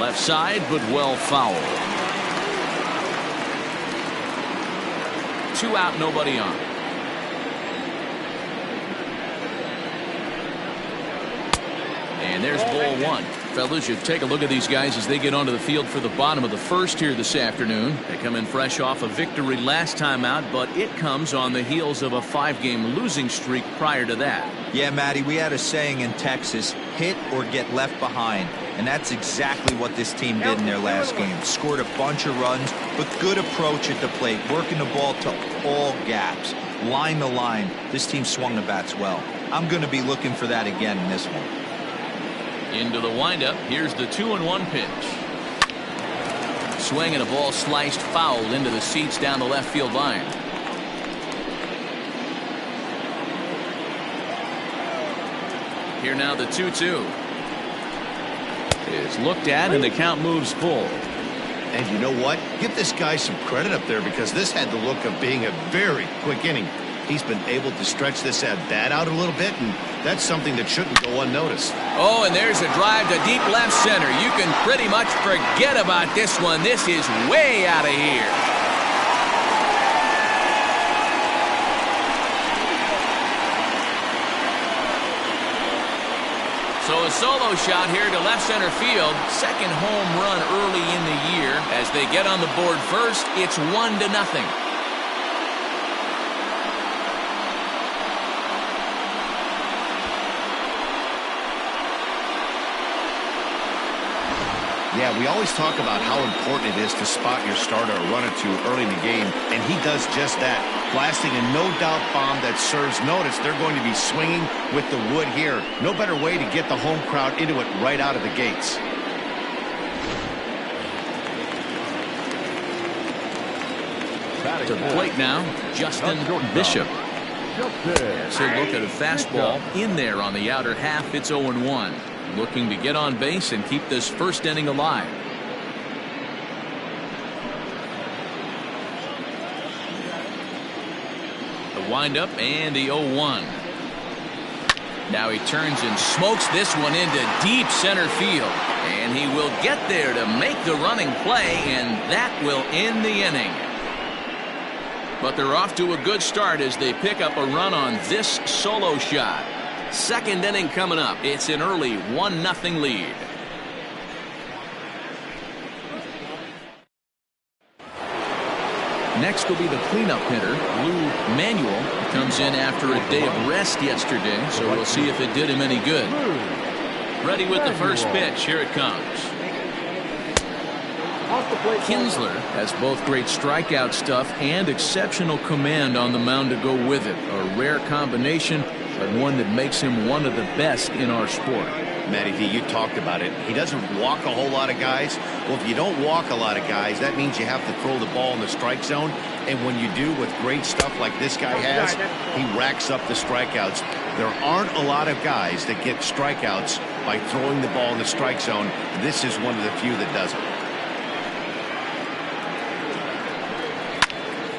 Left side, but well fouled. 2 out, nobody on. And there's ball 1. Fellas, you take a look at these guys as they get onto the field for the bottom of the first here this afternoon. They come in fresh off a victory last time out, but it comes on the heels of a 5-game losing streak prior to that. Yeah, Matty, we had a saying in Texas, hit or get left behind. And that's exactly what this team did in their last game. Scored a bunch of runs, but good approach at the plate, working the ball to all gaps. Line to line, this team swung the bats well. I'm going to be looking for that again in this one. Into the windup. Here's the 2-1 pitch. Swing and a ball sliced foul into the seats down the left field line. Here now the 2-2 is looked at and the count moves full. And you know what? Give this guy some credit up there because this had the look of being a very quick inning. He's been able to stretch this at bat out a little bit, and that's something that shouldn't go unnoticed. Oh, and there's a drive to deep left center. You can pretty much forget about this one. This is way out of here. So a solo shot here to left center field. Second home run early in the year. As they get on the board first, it's 1-0. Yeah, we always talk about how important it is to spot your starter or run or two early in the game, and he does just that. Blasting a no-doubt bomb that serves notice. They're going to be swinging with the wood here. No better way to get the home crowd into it right out of the gates. To the plate now, Justin Bishop. As he'll look at a fastball in there on the outer half. It's 0-1. Looking to get on base and keep this first inning alive. The windup and the 0-1. Now he turns and smokes this one into deep center field. And he will get there to make the running play, and that will end the inning. But they're off to a good start as they pick up a run on this solo shot. Second inning coming up. It's an early 1-0 lead. Next will be the cleanup hitter, Lou Manuel. He comes in after a day of rest yesterday, so we'll see if it did him any good. Ready with the first pitch. Here it comes. Kinsler has both great strikeout stuff and exceptional command on the mound to go with it. A rare combination, but one that makes him one of the best in our sport. Matty V, you talked about it. He doesn't walk a whole lot of guys. Well, if you don't walk a lot of guys, that means you have to throw the ball in the strike zone. And when you do with great stuff like this guy has, he racks up the strikeouts. There aren't a lot of guys that get strikeouts by throwing the ball in the strike zone. This is one of the few that does it.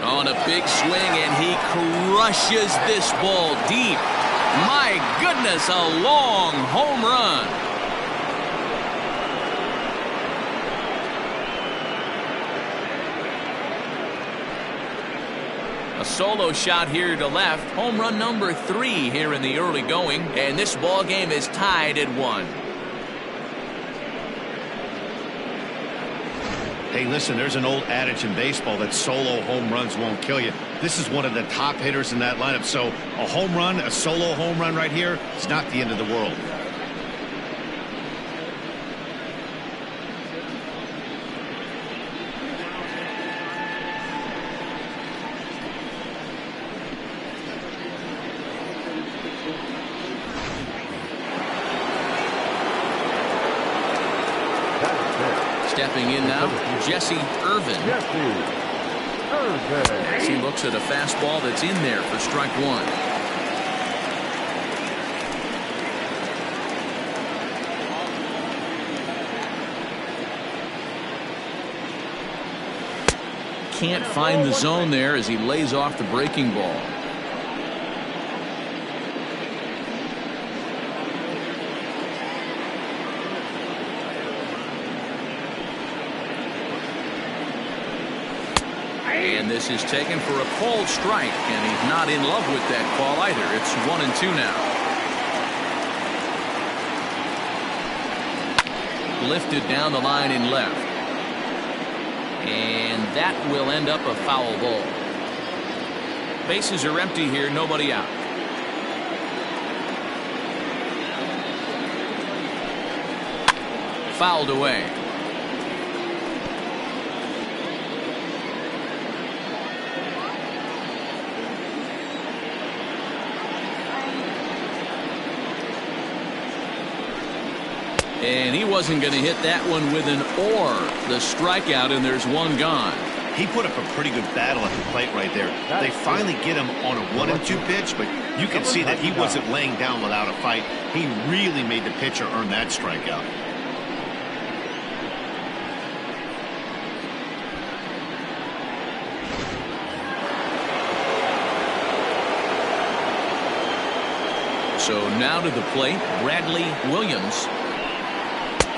On a big swing, and he crushes this ball deep. My goodness, a long home run. A solo shot here to left. Home run number 3 here in the early going, and this ball game is tied at 1. Hey, listen, there's an old adage in baseball that solo home runs won't kill you. This is one of the top hitters in that lineup. So a home run, a solo home run right here, it's not the end of the world. Stepping in now, Jesse Irvin. As he looks at a fastball that's in there for strike 1. Can't find the zone there as he lays off the breaking ball. And this is taken for a called strike, and he's not in love with that call either. It's 1-2 now. Lifted down the line in left. And that will end up a foul ball. Bases are empty here, nobody out. Fouled away. And he wasn't going to hit that one with an or. The strikeout, and there's one gone. He put up a pretty good battle at the plate right there. They finally get him on a 1-2 pitch, but you can see that he wasn't laying down without a fight. He really made the pitcher earn that strikeout. So now to the plate, Bradley Williams,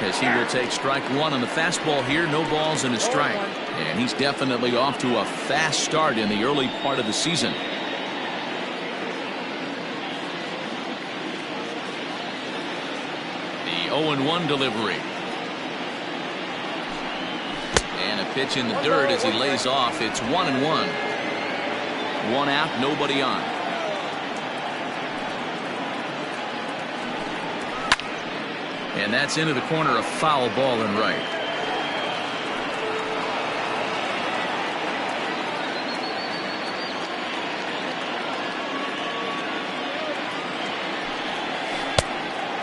as he will take strike one on the fastball here. No balls and a strike. And he's definitely off to a fast start in the early part of the season. The 0-1 delivery. And a pitch in the dirt as he lays off. It's 1-1. One out, nobody on. And that's into the corner, a foul ball and right.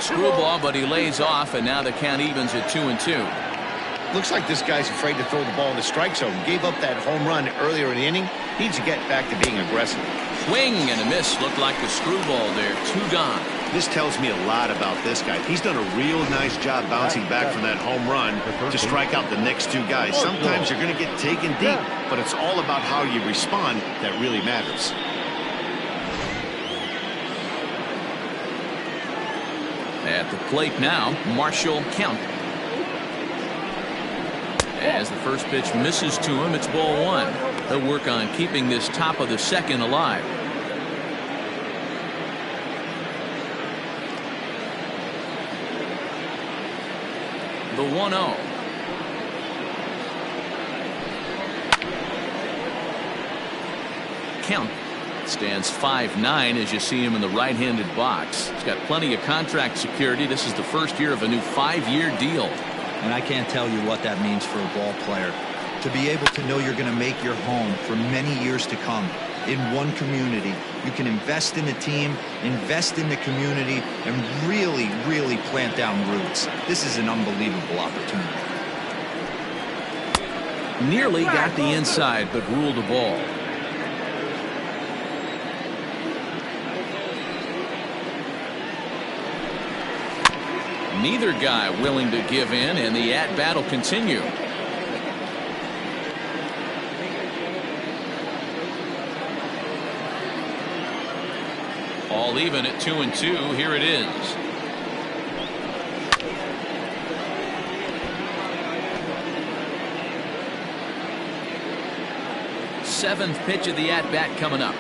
Screwball, but he lays off, and now the count evens at 2-2. Looks like this guy's afraid to throw the ball in the strike zone. Gave up that home run earlier in the inning. Needs to get back to being aggressive. Swing and a miss. Looked like a screwball there. Two gone. This tells me a lot about this guy. He's done a real nice job bouncing back from that home run to strike out the next two guys. Sometimes you're going to get taken deep, but it's all about how you respond that really matters. At the plate now, Marshall Kemp. As the first pitch misses to him, it's ball one. He'll work on keeping this top of the second alive. The 1-0. Kemp stands 5'9" as you see him in the right-handed box. He's got plenty of contract security. This is the first year of a new 5-year deal. And I can't tell you what that means for a ball player. To be able to know you're going to make your home for many years to come in one community. You can invest in the team, invest in the community, and really, really plant down roots. This is an unbelievable opportunity. Nearly got the inside, but ruled a ball. Neither guy willing to give in, and the at-bat will continue. All even at 2-2. Here it is. Seventh pitch of the at-bat coming up.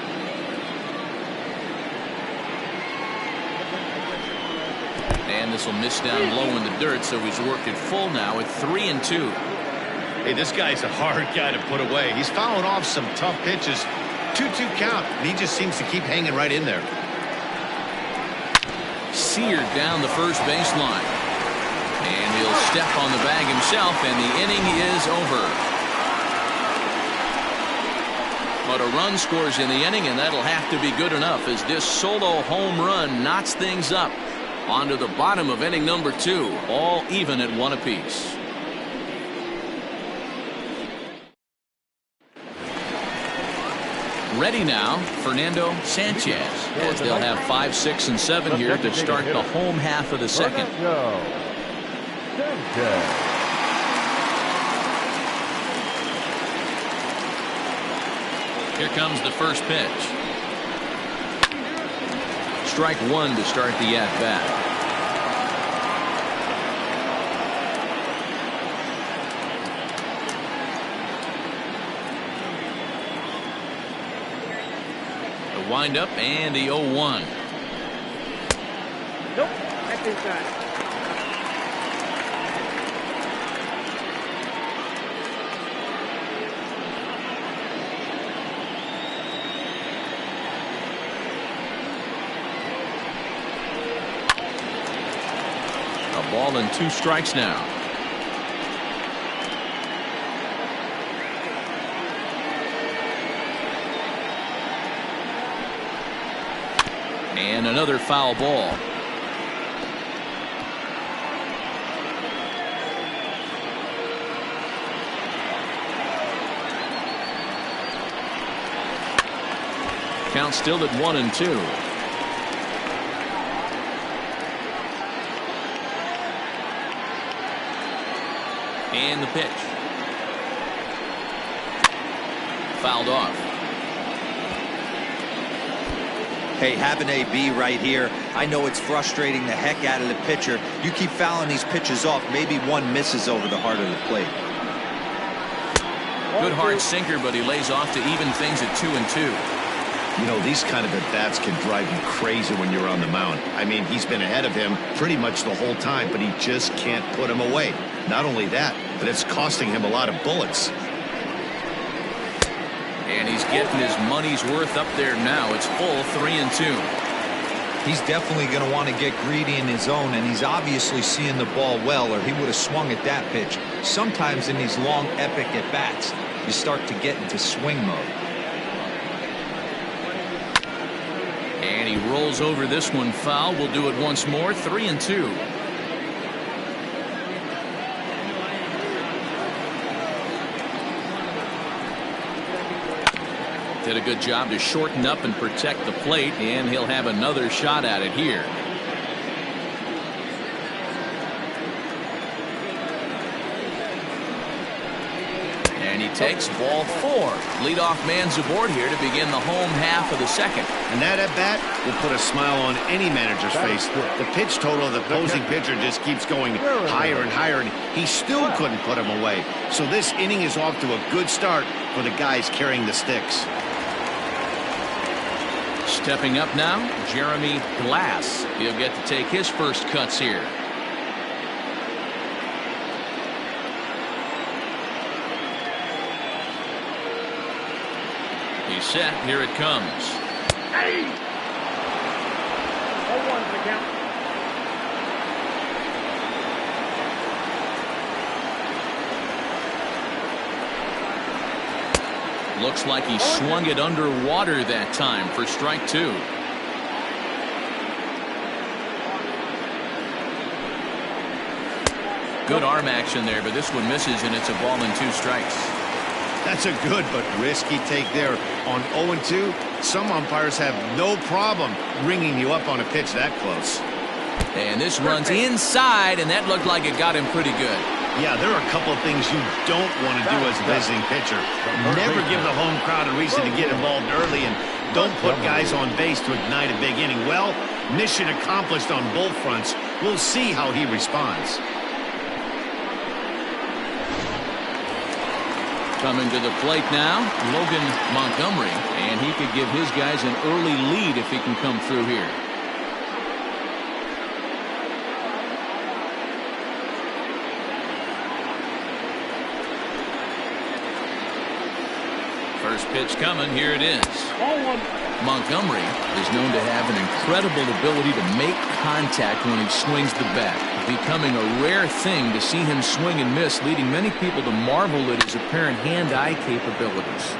And this will miss down low in the dirt, so he's worked it full now at 3-2. Hey, this guy's a hard guy to put away. He's fouling off some tough pitches. 2-2 count, and he just seems to keep hanging right in there. Seared down the first baseline. And he'll step on the bag himself, and the inning is over. But a run scores in the inning, and that'll have to be good enough as this solo home run knots things up. On to the bottom of inning number 2, all even at 1 apiece. Ready now, Fernando Sanchez, as they'll have 5, 6, and 7 here to start the home half of the second. Here comes the first pitch. Strike one to start the at-bat. Wind up and the 0-1. Nope, that's inside. A ball and 2 strikes now. And another foul ball. Count still at 1-2. And the pitch. Fouled off. Hey, have an AB right here. I know it's frustrating the heck out of the pitcher. You keep fouling these pitches off, maybe one misses over the heart of the plate. Good hard sinker, but he lays off to even things at 2-2. You know, these kind of at-bats can drive you crazy when you're on the mound. I mean, he's been ahead of him pretty much the whole time, but he just can't put him away. Not only that, but it's costing him a lot of bullets. And he's getting his money's worth up there now. It's full 3-2. He's definitely going to want to get greedy in his zone, and he's obviously seeing the ball well, or he would have swung at that pitch. Sometimes in these long, epic at-bats, you start to get into swing mode. And he rolls over this one foul. We'll do it once more. 3-2. Did a good job to shorten up and protect the plate, and he'll have another shot at it here. And he takes ball 4. Leadoff man's aboard here to begin the home half of the second. And that at-bat will put a smile on any manager's face. The pitch total of the opposing pitcher just keeps going higher and higher, and he still couldn't put him away. So this inning is off to a good start for the guys carrying the sticks. Stepping up now, Jeremy Glass. He'll get to take his first cuts here. He's set. Here it comes. Hey! 0-1 for the count. Looks like he swung it underwater that time for strike 2. Good arm action there, but this one misses, and it's a ball and 2 strikes. That's a good but risky take there. On 0-2, some umpires have no problem ringing you up on a pitch that close. And this runs inside, and that looked like it got him pretty good. Yeah, there are a couple of things you don't want to do as a visiting pitcher. Never give the home crowd a reason to get involved early, and don't put guys on base to ignite a big inning. Well, mission accomplished on both fronts. We'll see how he responds. Coming to the plate now, Logan Montgomery, and he could give his guys an early lead if he can come through here. First pitch coming. Here it is. Montgomery is known to have an incredible ability to make contact when he swings the bat, becoming a rare thing to see him swing and miss, leading many people to marvel at his apparent hand-eye capabilities.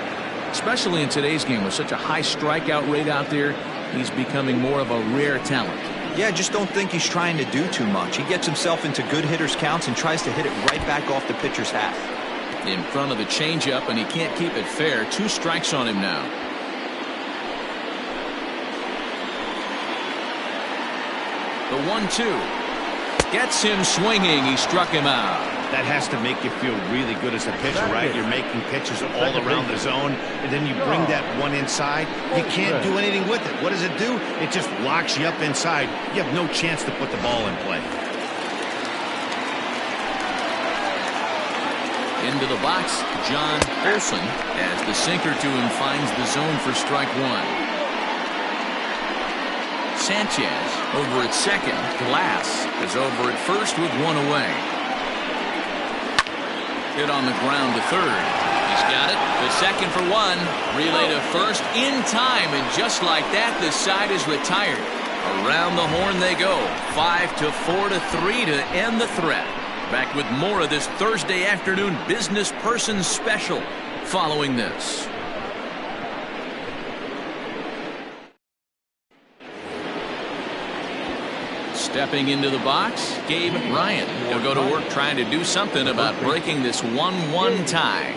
Especially in today's game with such a high strikeout rate out there, he's becoming more of a rare talent. Yeah, I just don't think he's trying to do too much. He gets himself into good hitters' counts and tries to hit it right back off the pitcher's hat. In front of the changeup, and he can't keep it fair. 2 strikes on him now. The 1-2 gets him swinging. He struck him out. That has to make you feel really good as a pitcher, right? You're making pitches all around the zone, and then you bring that one inside. You can't do anything with it. What does it do? It just locks you up inside. You have no chance to put the ball in play. Into the box, John Olson, as the sinker to him finds the zone for strike 1. Sanchez over at second. Glass is over at first with one away. Hit on the ground to third. He's got it. The second for one. Relay to first in time, and just like that, the side is retired. Around the horn they go. 5-4-3 to end the threat. Back with more of this Thursday afternoon business person special following this. Stepping into the box, Gabe Ryan. He'll go to work trying to do something about breaking this 1-1 tie.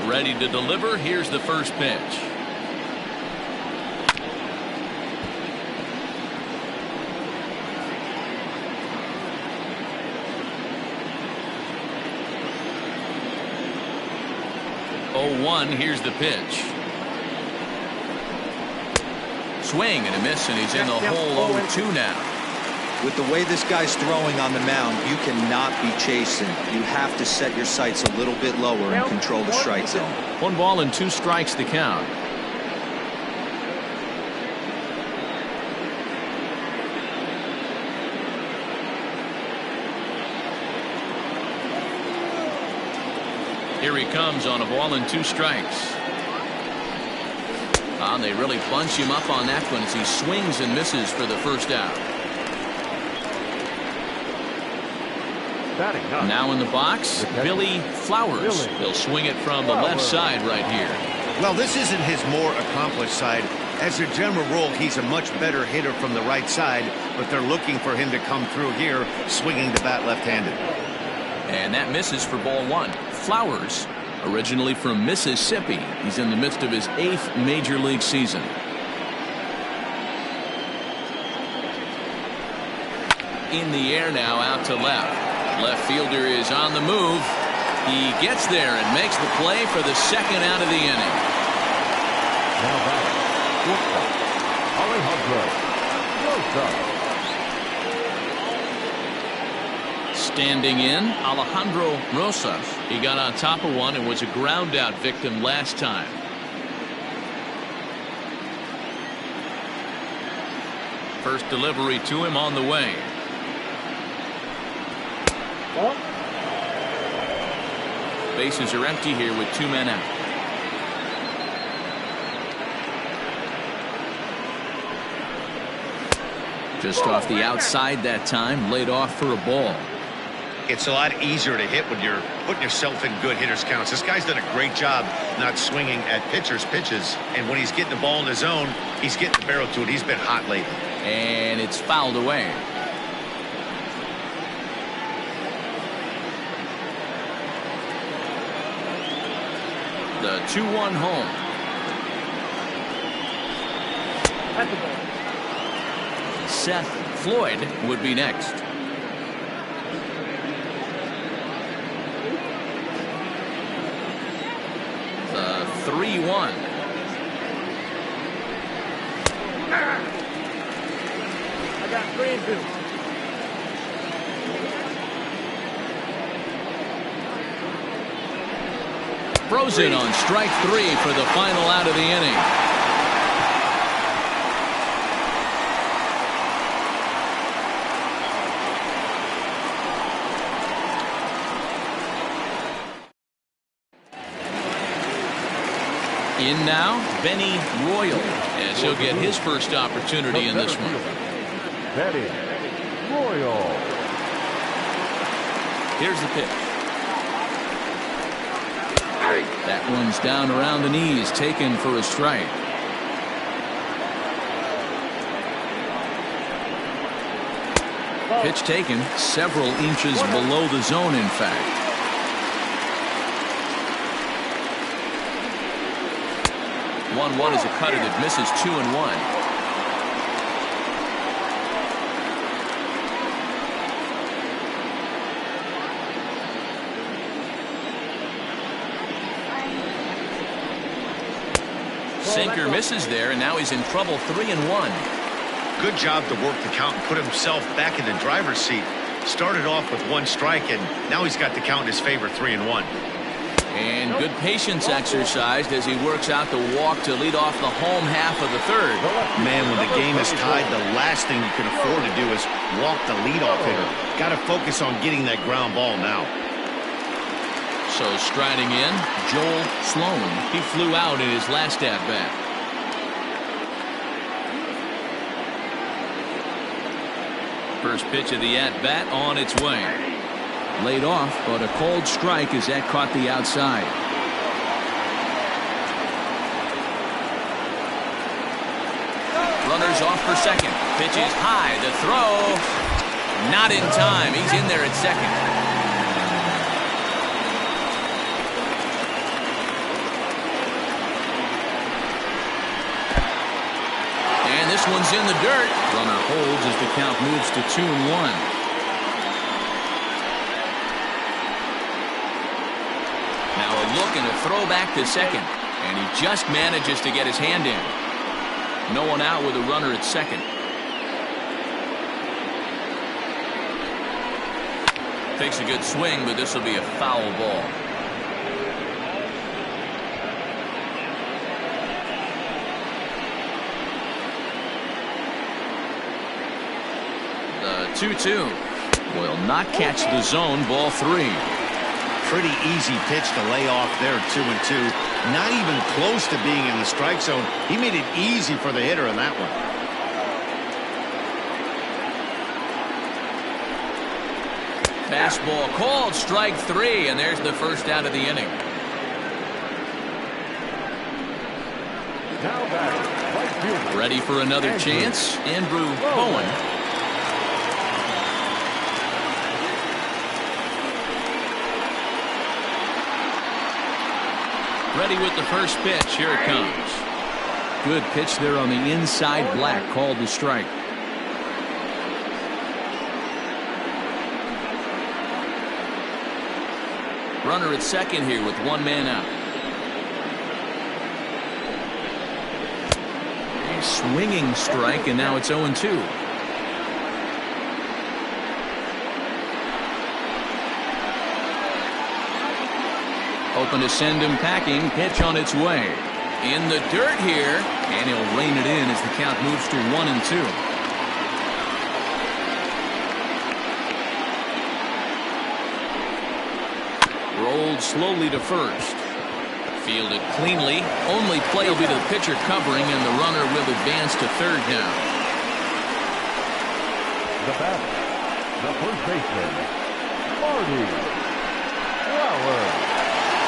Ready to deliver. Here's the first pitch. Here's the pitch. Swing and a miss, and he's in the hole 0-2 now. With the way this guy's throwing on the mound, you cannot be chasing. You have to set your sights a little bit lower and control the strike zone. 1 ball and 2 strikes the count. Here he comes on a ball and 2 strikes. And they really bunch him up on that one as he swings and misses for the first out. Now in the box, Billy Flowers. He'll swing it from the left side right here. Well, this isn't his more accomplished side. As a general rule, he's a much better hitter from the right side, but they're looking for him to come through here, swinging the bat left-handed. And that misses for ball 1. Flowers, originally from Mississippi. He's in the midst of his 8th major league season. In the air now, out to left. Left fielder is on the move. He gets there and makes the play for the second out of the inning. Now back, Alejandro Rosas. Standing in, Alejandro Rosas. He got on top of one and was a ground out victim last time. First delivery to him on the way. Bases are empty here with 2 men out. Just off the outside that time, laid off for a ball. It's a lot easier to hit when you're putting yourself in good hitters counts. This guy's done a great job not swinging at pitchers' pitches, and when he's getting the ball in the zone, he's getting the barrel to it. He's been hot lately. And it's fouled away. The 2-1 home. Seth Floyd would be next. The 3-1. I got 3 and 2. Frozen on strike 3 for the final out of the inning. In now, Benny Royal, as he'll get his first opportunity in this one. Benny Royal. Here's the pitch. That one's down around the knees, taken for a strike. Pitch taken several inches below the zone, in fact. One is a cutter that misses 2-1. Sinker misses there, and now he's in trouble. 3-1. Good job to work the count and put himself back in the driver's seat. Started off with 1 strike, and now he's got the count in his favor. 3-1. And good patience exercised as he works out the walk to lead off the home half of the third. Man, when the game is tied, the last thing you can afford to do is walk the leadoff hitter. Got to focus on getting that ground ball now. So striding in, Joel Sloan. He flew out in his last at-bat. First pitch of the at-bat on its way. Laid off, but a cold strike as that caught the outside. Runners off for second. Pitch is high. The throw. Not in time. He's in there at second. And this one's in the dirt. Runner holds as the count moves to 2-1. Now a look and a throw back to second. And he just manages to get his hand in. No one out with a runner at second. Takes a good swing, but this will be a foul ball. The 2-2 will not catch the zone. Ball 3. Pretty easy pitch to lay off there, 2-2. Not even close to being in the strike zone. He made it easy for the hitter in that one. Fastball called, strike 3, and there's the first out of the inning. Now back, right fielder. Ready for another chance, Andrew Bowen. Ready with the first pitch. Here it comes. Good pitch there on the inside. Black called the strike. Runner at second here with one man out. A swinging strike, and now it's 0-2. Hoping to send him packing. Pitch on its way. In the dirt here. And he'll rein it in as the count moves to 1-2. Rolled slowly to first. Fielded cleanly. Only play will be to the pitcher covering, and the runner will advance to third now. The batter, the first baseman, Marty Flowers.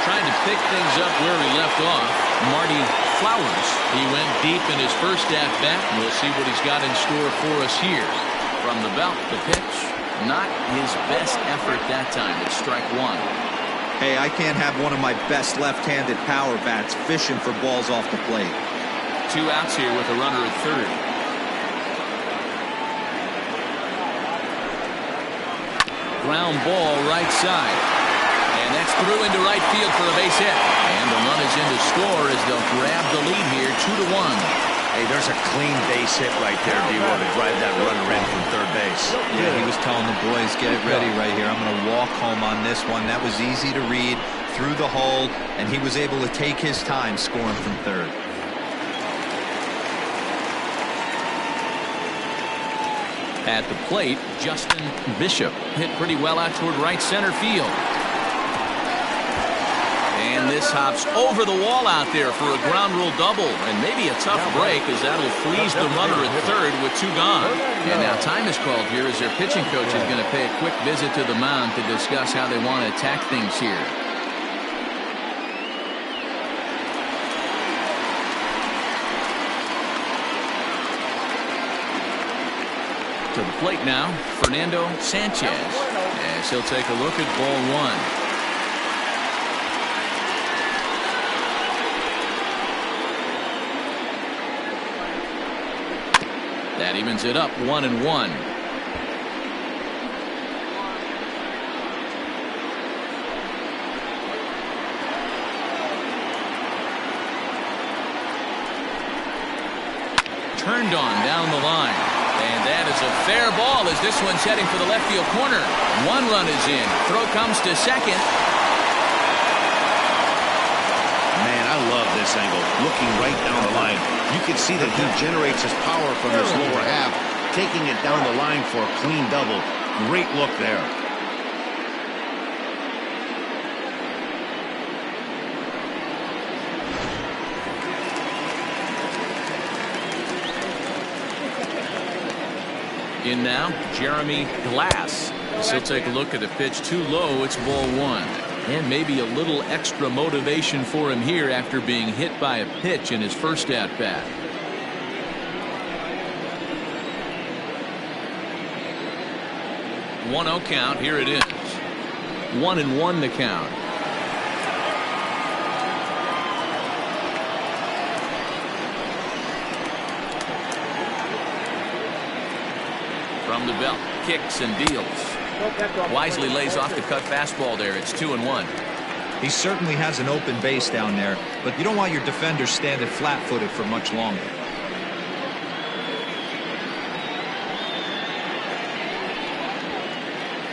Trying to pick things up where he left off. Marty Flowers. He went deep in his first at-bat. We'll see what he's got in store for us here. From the belt, the pitch. Not his best effort that time. It's strike 1. Hey, I can't have one of my best left-handed power bats fishing for balls off the plate. 2 outs here with a runner at third. Ground ball right side. And that's through into right field for a base hit. And the run is in to score as they'll grab the lead here 2-1. Hey, there's a clean base hit right there, D-Roy, to drive that runner in from third base. Yeah, he was telling the boys, get it ready right here. I'm going to walk home on this one. That was easy to read through the hole, and he was able to take his time scoring from third. At the plate, Justin Bishop hit pretty well out toward right center field. And this hops over the wall out there for a ground rule double, and maybe a tough break as that'll freeze the runner at third with 2 gone. And now time is called here as their pitching coach is going to pay a quick visit to the mound to discuss how they want to attack things here. To the plate now, Fernando Sanchez, as he'll take a look at ball 1. That evens it up 1-1. Turned on down the line. And that is a fair ball as this one's heading for the left field corner. 1 run is in. Throw comes to second. this angle, looking right down the line. You can see that he generates his power from his lower half, taking it down the line for a clean double. Great look there. In now, Jeremy Glass. He'll take a look at a pitch too low. It's ball one. And maybe a little extra motivation for him here after being hit by a pitch in his first at-bat. One 0 count. Here it is. 1-1 the count. From the belt, kicks and deals. Wisely lays off the cut fastball there. It's 2-1. He certainly has an open base down there, but you don't want your defender standing flat-footed for much longer.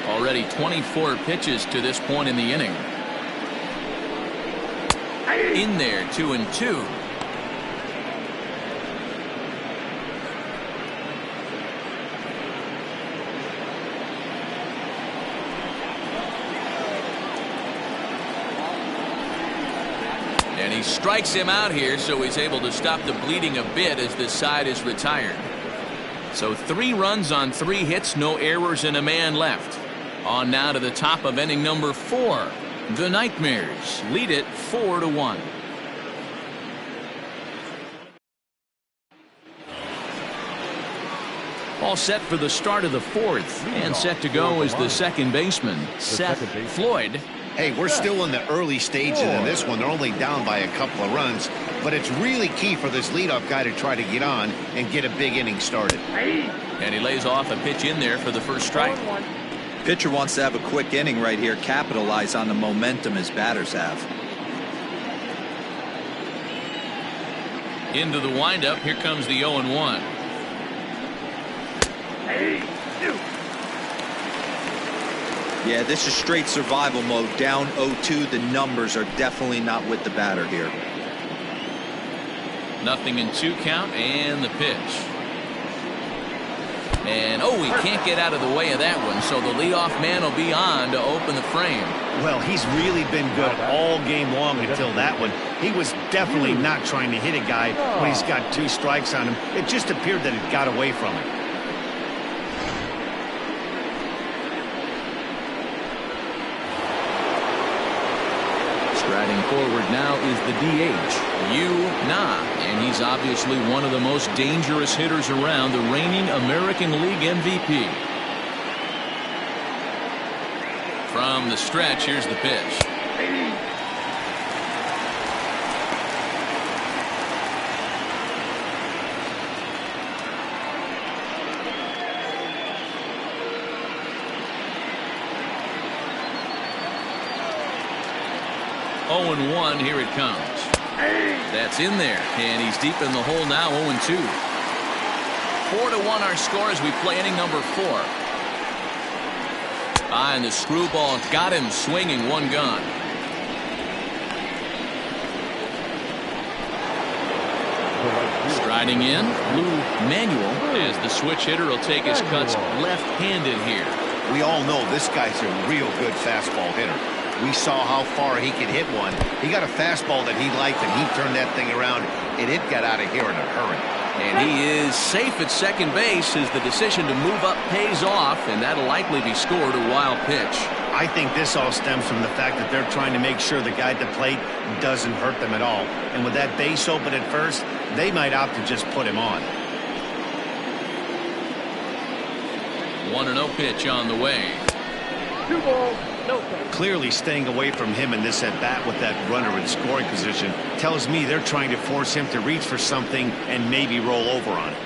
Already 24 pitches to this point in the inning. In there, 2-2. And he strikes him out here, so he's able to stop the bleeding a bit as this side is retired. So 3 runs on 3 hits, no errors, and a man left. On now to the top of inning number 4. The Nightmares lead it 4-1. All set for the start of the 4th, and set to go is the second baseman, Seth Floyd. Hey, we're still in the early stages in this one. They're only down by a couple of runs, but it's really key for this leadoff guy to try to get on and get a big inning started. And he lays off a pitch in there for the first strike. Pitcher wants to have a quick inning right here, capitalize on the momentum his batters have. Into the windup, here comes the 0-1. Yeah, this is straight survival mode. Down 0-2. The numbers are definitely not with the batter here. 0-2 count, and the pitch. And he can't get out of the way of that one, so the leadoff man will be on to open the frame. Well, he's really been good all game long until that one. He was definitely not trying to hit a guy when he's got 2 strikes on him. It just appeared that it got away from him. Striding forward now is the DH, Yu Na, and he's obviously one of the most dangerous hitters around, the reigning American League MVP. From the stretch, here's the pitch. Oh, 0-1, here it comes. That's in there, and he's deep in the hole now. 0-2. 4-1 our score as we play inning number 4. And the screwball got him swinging, 1 gone. Striding in, Lou Manuel, as the switch hitter will take his cuts left-handed here. We all know this guy's a real good fastball hitter. We saw how far he could hit one. He got a fastball that he liked, and he turned that thing around, and it got out of here in a hurry. And he is safe at second base as the decision to move up pays off, and that'll likely be scored a wild pitch. I think this all stems from the fact that they're trying to make sure the guy at the plate doesn't hurt them at all. And with that base open at first, they might opt to just put him on. 1-0 pitch on the way. 2 balls, no strikes. Clearly staying away from him in this at-bat with that runner in scoring position tells me they're trying to force him to reach for something and maybe roll over on it.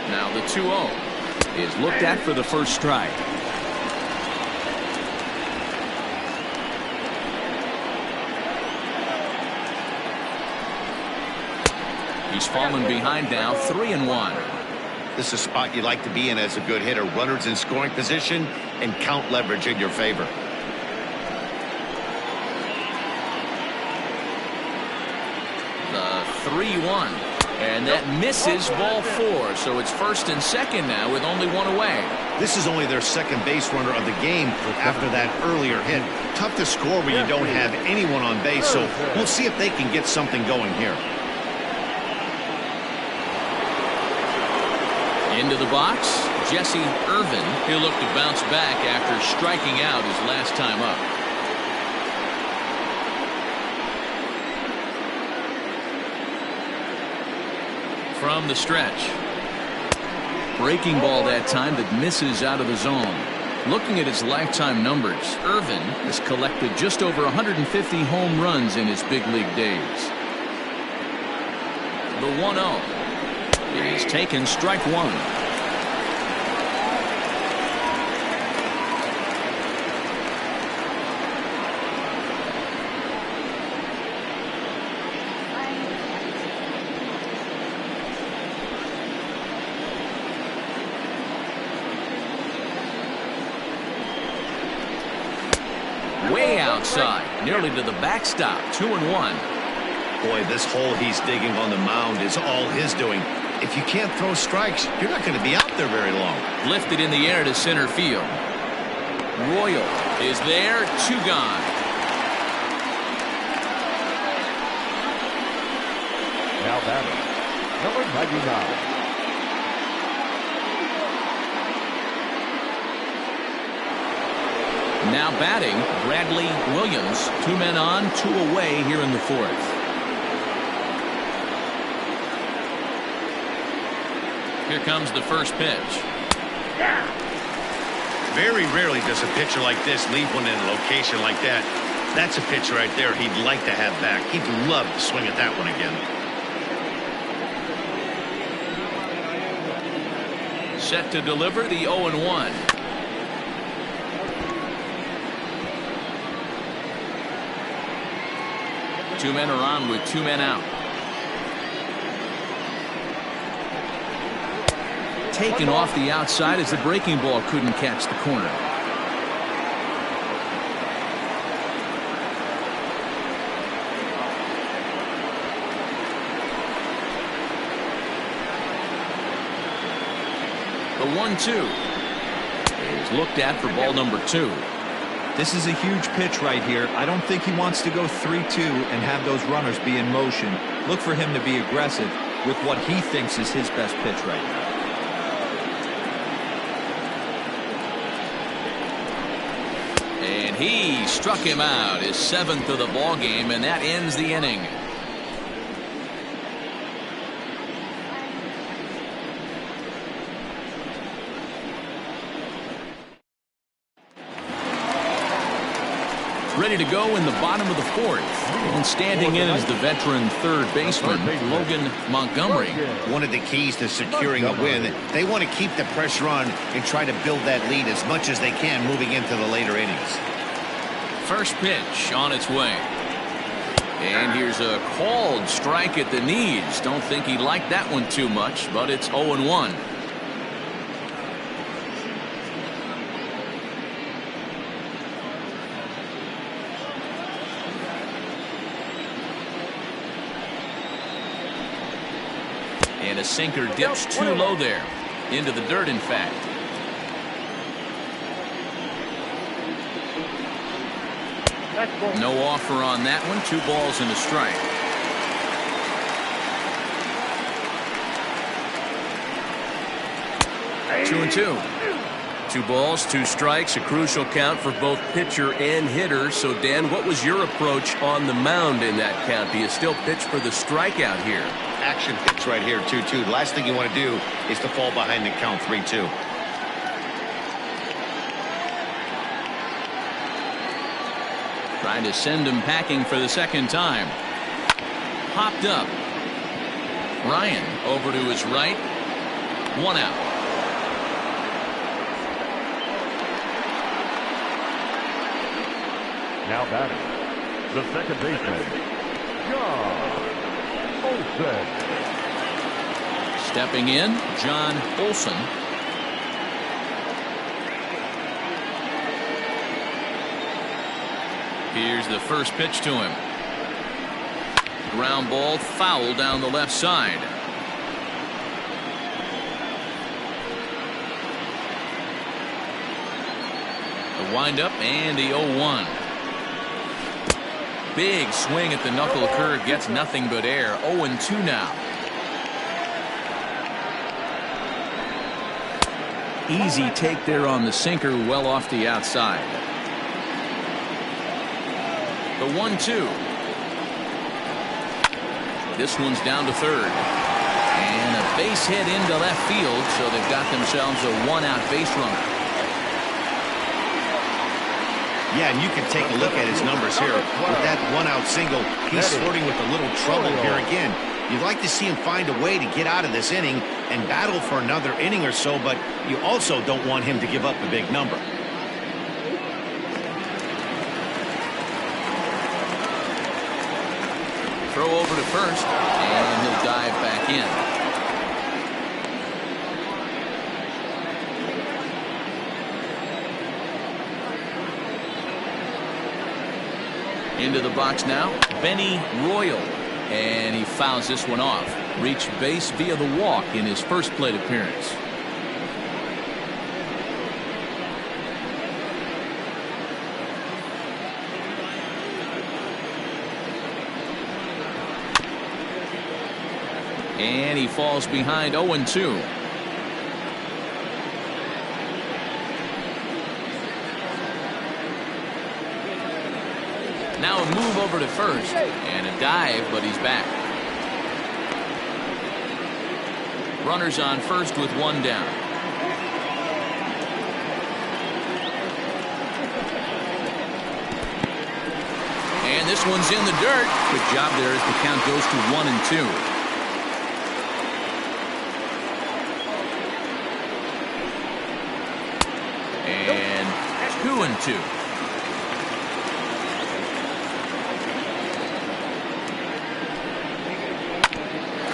Now the 2-0 is looked at for the first strike. He's fallen behind now, 3-1. This is a spot you like to be in as a good hitter. Runners in scoring position, and count leverage in your favor. The 3-1. And that misses ball 4. So it's 1st and 2nd now with only 1 away. This is only their second base runner of the game after that earlier hit. Tough to score when you don't have anyone on base, so we'll see if they can get something going here. Into the box, Jesse Irvin. He'll look to bounce back after striking out his last time up. From the stretch. Breaking ball that time that misses out of the zone. Looking at his lifetime numbers, Irvin has collected just over 150 home runs in his big league days. The 1-0 is taken, strike 1. Way outside, nearly to the backstop, 2-1. Boy, this hole he's digging on the mound is all his doing. If you can't throw strikes, you're not going to be out there very long. Lifted in the air to center field. Royal is there, 2 gone. Now batting, number 99. Now batting, Bradley Williams. 2 men on, 2 away here in the 4th. Here comes the first pitch. Very rarely does a pitcher like this leave one in a location like that. That's a pitch right there he'd like to have back. He'd love to swing at that one again. Set to deliver the 0-1. Two men are on with 2 men out. Taken off the outside as the breaking ball couldn't catch the corner. The 1-2 is looked at for ball number 2. This is a huge pitch right here. I don't think he wants to go 3-2 and have those runners be in motion. Look for him to be aggressive with what he thinks is his best pitch right now. And he struck him out, his 7th of the ball game, and that ends the inning. Ready to go in the bottom of the 4th. And standing in is the veteran third baseman, Logan Montgomery. One of the keys to securing a win, they want to keep the pressure on and try to build that lead as much as they can moving into the later innings. First pitch on its way. And here's a called strike at the knees. Don't think he liked that one too much, but it's 0-1. And a sinker dips too low there. Into the dirt, in fact. No offer on that one. 2 balls and a strike. Two and 2. 2 balls, 2 strikes, a crucial count for both pitcher and hitter. So, Dan, what was your approach on the mound in that count? Do you still pitch for the strikeout here? Action pitch right here, 2-2. The last thing you want to do is to fall behind the count 3-2. Trying to send him packing for the 2nd time. Popped up. Ryan over to his right. 1 out. Now batting, the second baseman, John Olsen. Stepping in, John Olsen. Here's the first pitch to him. Ground ball, foul down the left side. The windup and the 0-1. Big swing at the knuckle curve, gets nothing but air. 0-2 now. Easy take there on the sinker, well off the outside. The 1-2. This one's down to third. And a base hit into left field, so they've got themselves a one-out base runner. Yeah, and you can take a look at his numbers here. With that one-out single, he's flirting with a little trouble here again. You'd like to see him find a way to get out of this inning and battle for another inning or so, but you also don't want him to give up a big number. Throw over to first, and he'll dive back in. Into the box now, Benny Royal, and he fouls this one off. Reached base via the walk in his first plate appearance. And he falls behind 0-2. Now a move over to first and a dive, but he's back. Runners on first with one down. And this one's in the dirt. Good job there as the count goes to 1-2. And 2-2.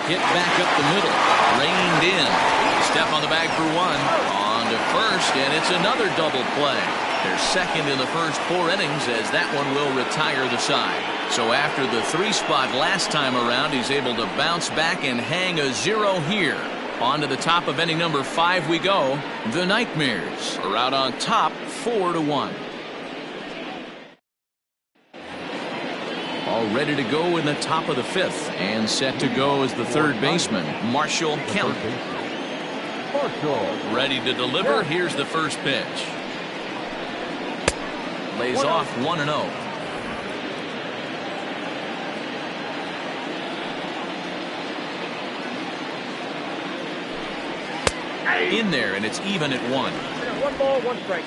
Hit back up the middle, reined in. Step on the bag for one. On to first, and it's another double play. They're second in the first 4 innings, as that one will retire the side. So after the 3 spot last time around, he's able to bounce back and hang a 0 here. On to the top of inning number 5 we go. The Nightmares are out on top 4-1. All ready to go in the top of the 5th, and set to go as the third baseman, Marshall Kemp. Ready to deliver. Here's the first pitch. Lays off 1-0. In there, and it's even at 1. 1 ball, 1 strike.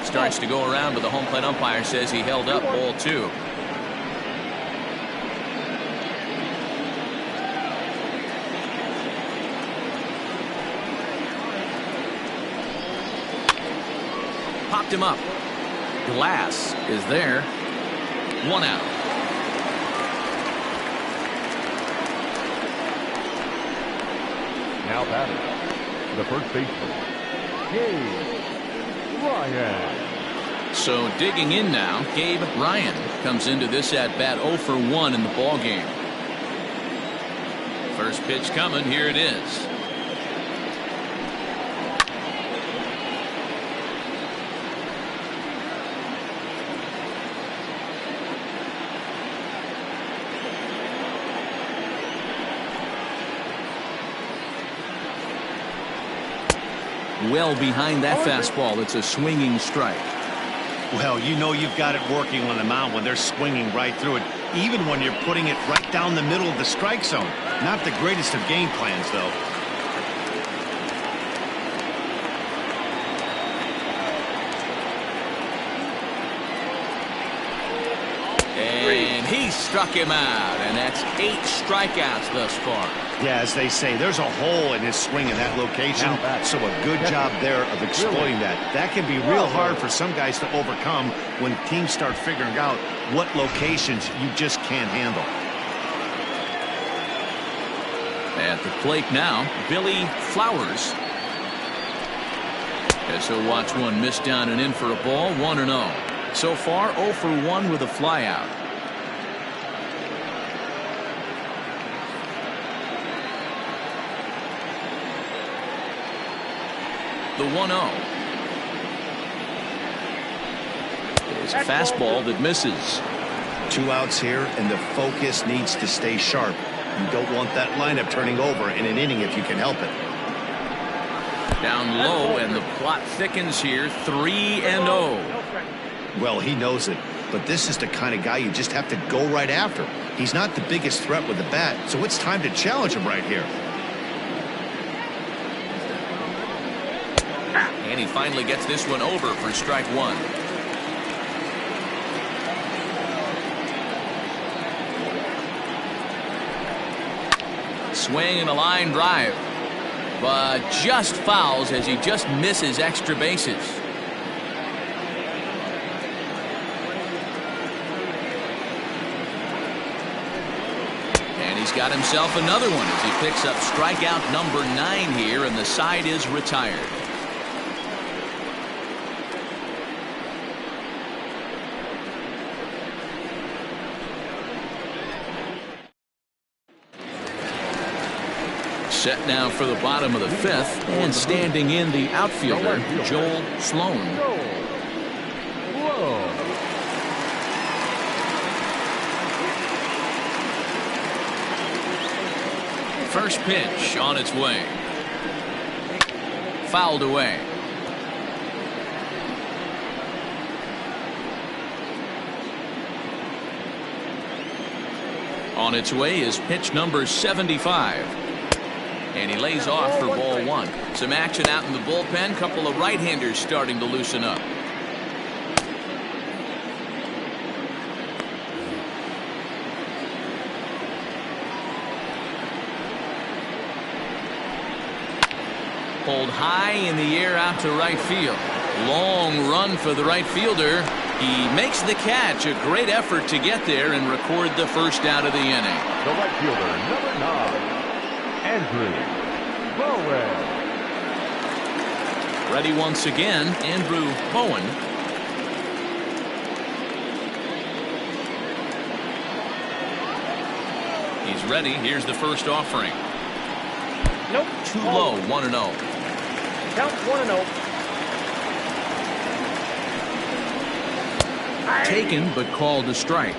Starts to go around, but the home plate umpire says he held up ball 2. Popped him up. Glass is there. 1 out. Now batting, the first baseman, Gabe Ryan. So digging in now, Gabe Ryan comes into this at bat 0 for 1 in the ball game. First pitch coming. Here it is. Well behind that fastball. It's a swinging strike. Well, you know you've got it working on the mound when they're swinging right through it, even when you're putting it right down the middle of the strike zone. Not the greatest of game plans, though. And he struck him out, and that's 8 strikeouts thus far. Yeah, as they say, there's a hole in his swing in that location, so a good job there of exploiting that. That can be real hard for some guys to overcome when teams start figuring out what locations you just can't handle. At the plate now, Billy Flowers. As he'll watch one miss down and in for a ball, 1-0. So far, 0 for 1 with a flyout. The 1-0. It's a fastball that misses. 2 outs here, and the focus needs to stay sharp. You don't want that lineup turning over in an inning if you can help it. Down low, and the plot thickens here. 3-0. Well, he knows it, but this is the kind of guy you just have to go right after. He's not the biggest threat with the bat, so it's time to challenge him right here. And he finally gets this one over for strike 1. Swing and a line drive, but just fouls as he just misses extra bases. And he's got himself another one as he picks up strikeout number 9 here, and the side is retired. Set now for the bottom of the 5th, and standing in the outfielder, Joel Sloan. First pitch on its way. Fouled away. On its way is pitch number 75. And he lays off for ball 1. Some action out in the bullpen. Couple of right-handers starting to loosen up. Pulled high in the air out to right field. Long run for the right fielder. He makes the catch. A great effort to get there and record the first out of the inning. The right fielder, number 9. Andrew Bowen. Ready once again, Andrew Bowen. He's ready. Here's the first offering. Nope. Too low. 1-0. Count 1-0. Taken but called a strike.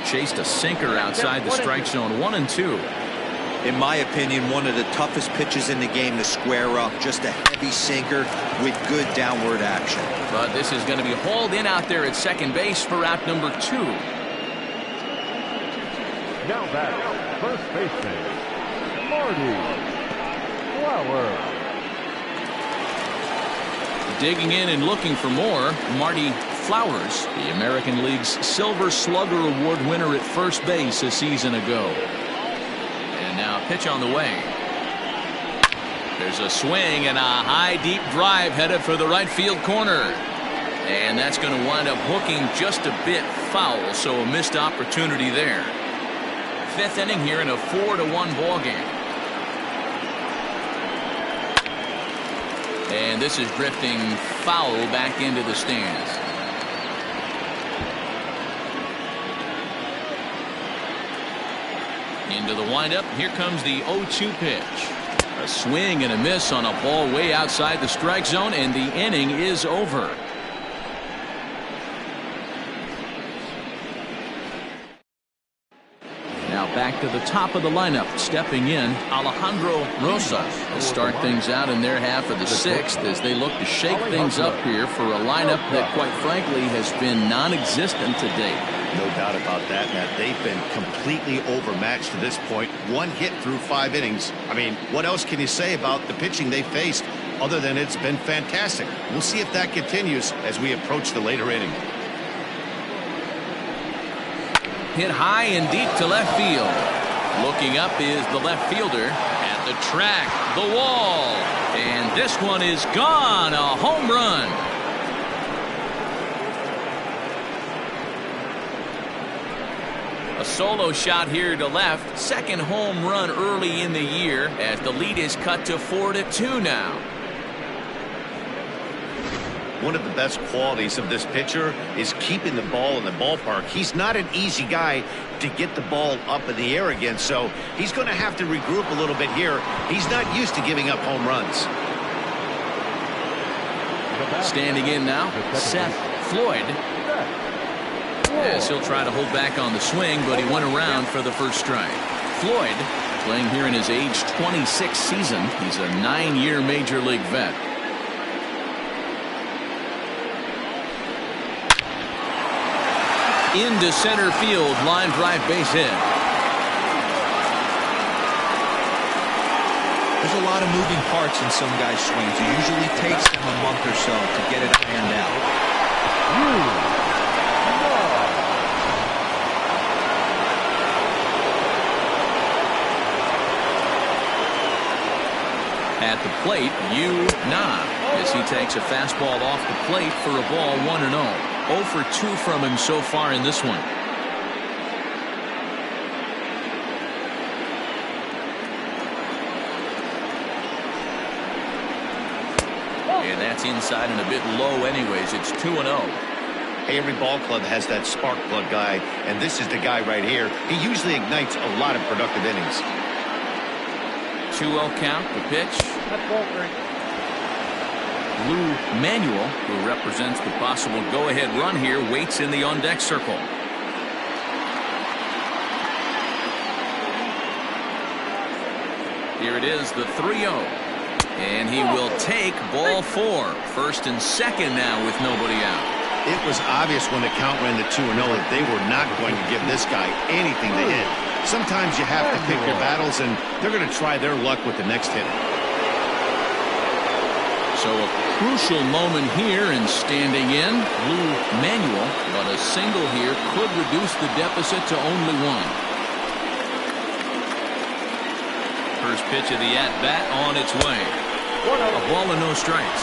Chased a sinker outside the strike zone. 1-2. In my opinion, one of the toughest pitches in the game to square up. Just a heavy sinker with good downward action. But this is going to be hauled in out there at second base for out number 2. Now back, first baseman, Marty Flowers. Digging in and looking for more, Marty Flowers, the American League's Silver Slugger Award winner at first base a season ago. And now a pitch on the way. There's a swing and a high deep drive headed for the right field corner. And that's going to wind up hooking just a bit foul, so a missed opportunity there. 5th inning here in a 4-1 ball game. And this is drifting foul back into the stands. Into the windup. Here comes the 0-2 pitch. A swing and a miss on a ball way outside the strike zone, and the inning is over. Now back to the top of the lineup. Stepping in, Alejandro Rosas to start things out in their half of the 6th as they look to shake things up here for a lineup that, quite frankly, has been non-existent to date. No doubt about that, Matt. They've been completely overmatched to this point. 1 hit through 5 innings. I mean, what else can you say about the pitching they faced other than it's been fantastic? We'll see if that continues as we approach the later inning. Hit high and deep to left field. Looking up is the left fielder at the track, the wall. And this one is gone. A home run. A solo shot here to left. Second home run early in the year as the lead is cut to 4-2 now. One of the best qualities of this pitcher is keeping the ball in the ballpark. He's not an easy guy to get the ball up in the air again, so he's going to have to regroup a little bit here. He's not used to giving up home runs. Standing in now, Seth Floyd. As he'll try to hold back on the swing, but he went around for the first strike. Floyd playing here in his age 26 season. He's a 9-year major league vet. Into center field, line drive, base hit. There's a lot of moving parts in some guys' swings. It usually takes them a month or so to get it ironed out. At the plate, Yu Na, as he takes a fastball off the plate for a ball 1-0. 0 for 2 from him so far in this one. And that's inside and a bit low anyways. It's 2-0. Every ball club has that spark plug guy, and this is the guy right here. He usually ignites a lot of productive innings. 2-0 count, the pitch. That's ball three. Lou Manuel, who represents the possible go-ahead run here, waits in the on-deck circle. Here it is, the 3-0. And he will take ball 4. First and second now with nobody out. It was obvious when the count ran to 2-0 that they were not going to give this guy anything to hit. Sometimes you have to pick your battles, and they're going to try their luck with the next hitter. So a crucial moment here in standing in. Lou Manuel, but a single here could reduce the deficit to only 1. First pitch of the at-bat on its way. A ball and no strikes.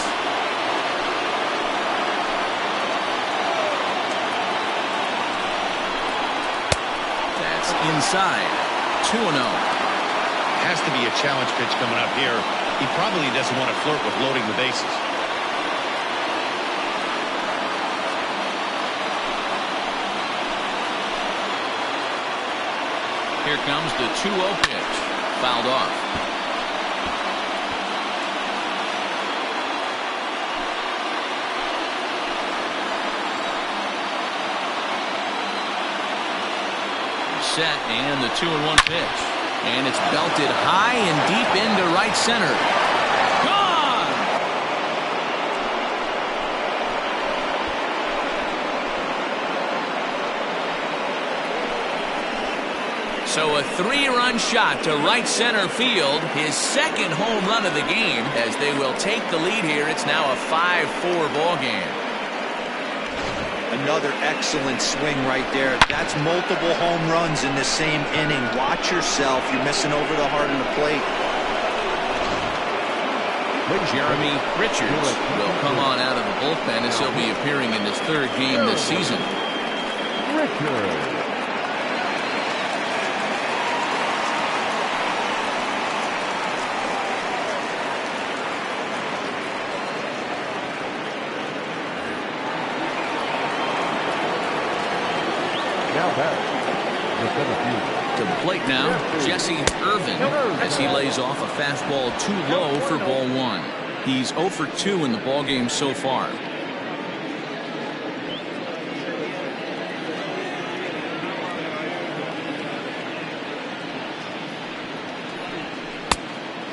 That's inside. 2-0. Has to be a challenge pitch coming up here. He probably doesn't want to flirt with loading the bases. Here comes the 2-0 pitch. Fouled off. Set and the 2-1 pitch. And it's belted high and deep into right center. Gone! So a 3-run shot to right center field. His second home run of the game as they will take the lead here. It's now a 5-4 ball game. Another excellent swing right there. That's multiple home runs in the same inning. Watch yourself. You're missing over the heart of the plate. Jeremy Richards will come on out of the bullpen as he'll be appearing in his 3rd game this season. Richards. To the plate now, Jesse Irvin as he lays off a fastball too low for ball 1. He's 0 for 2 in the ballgame so far.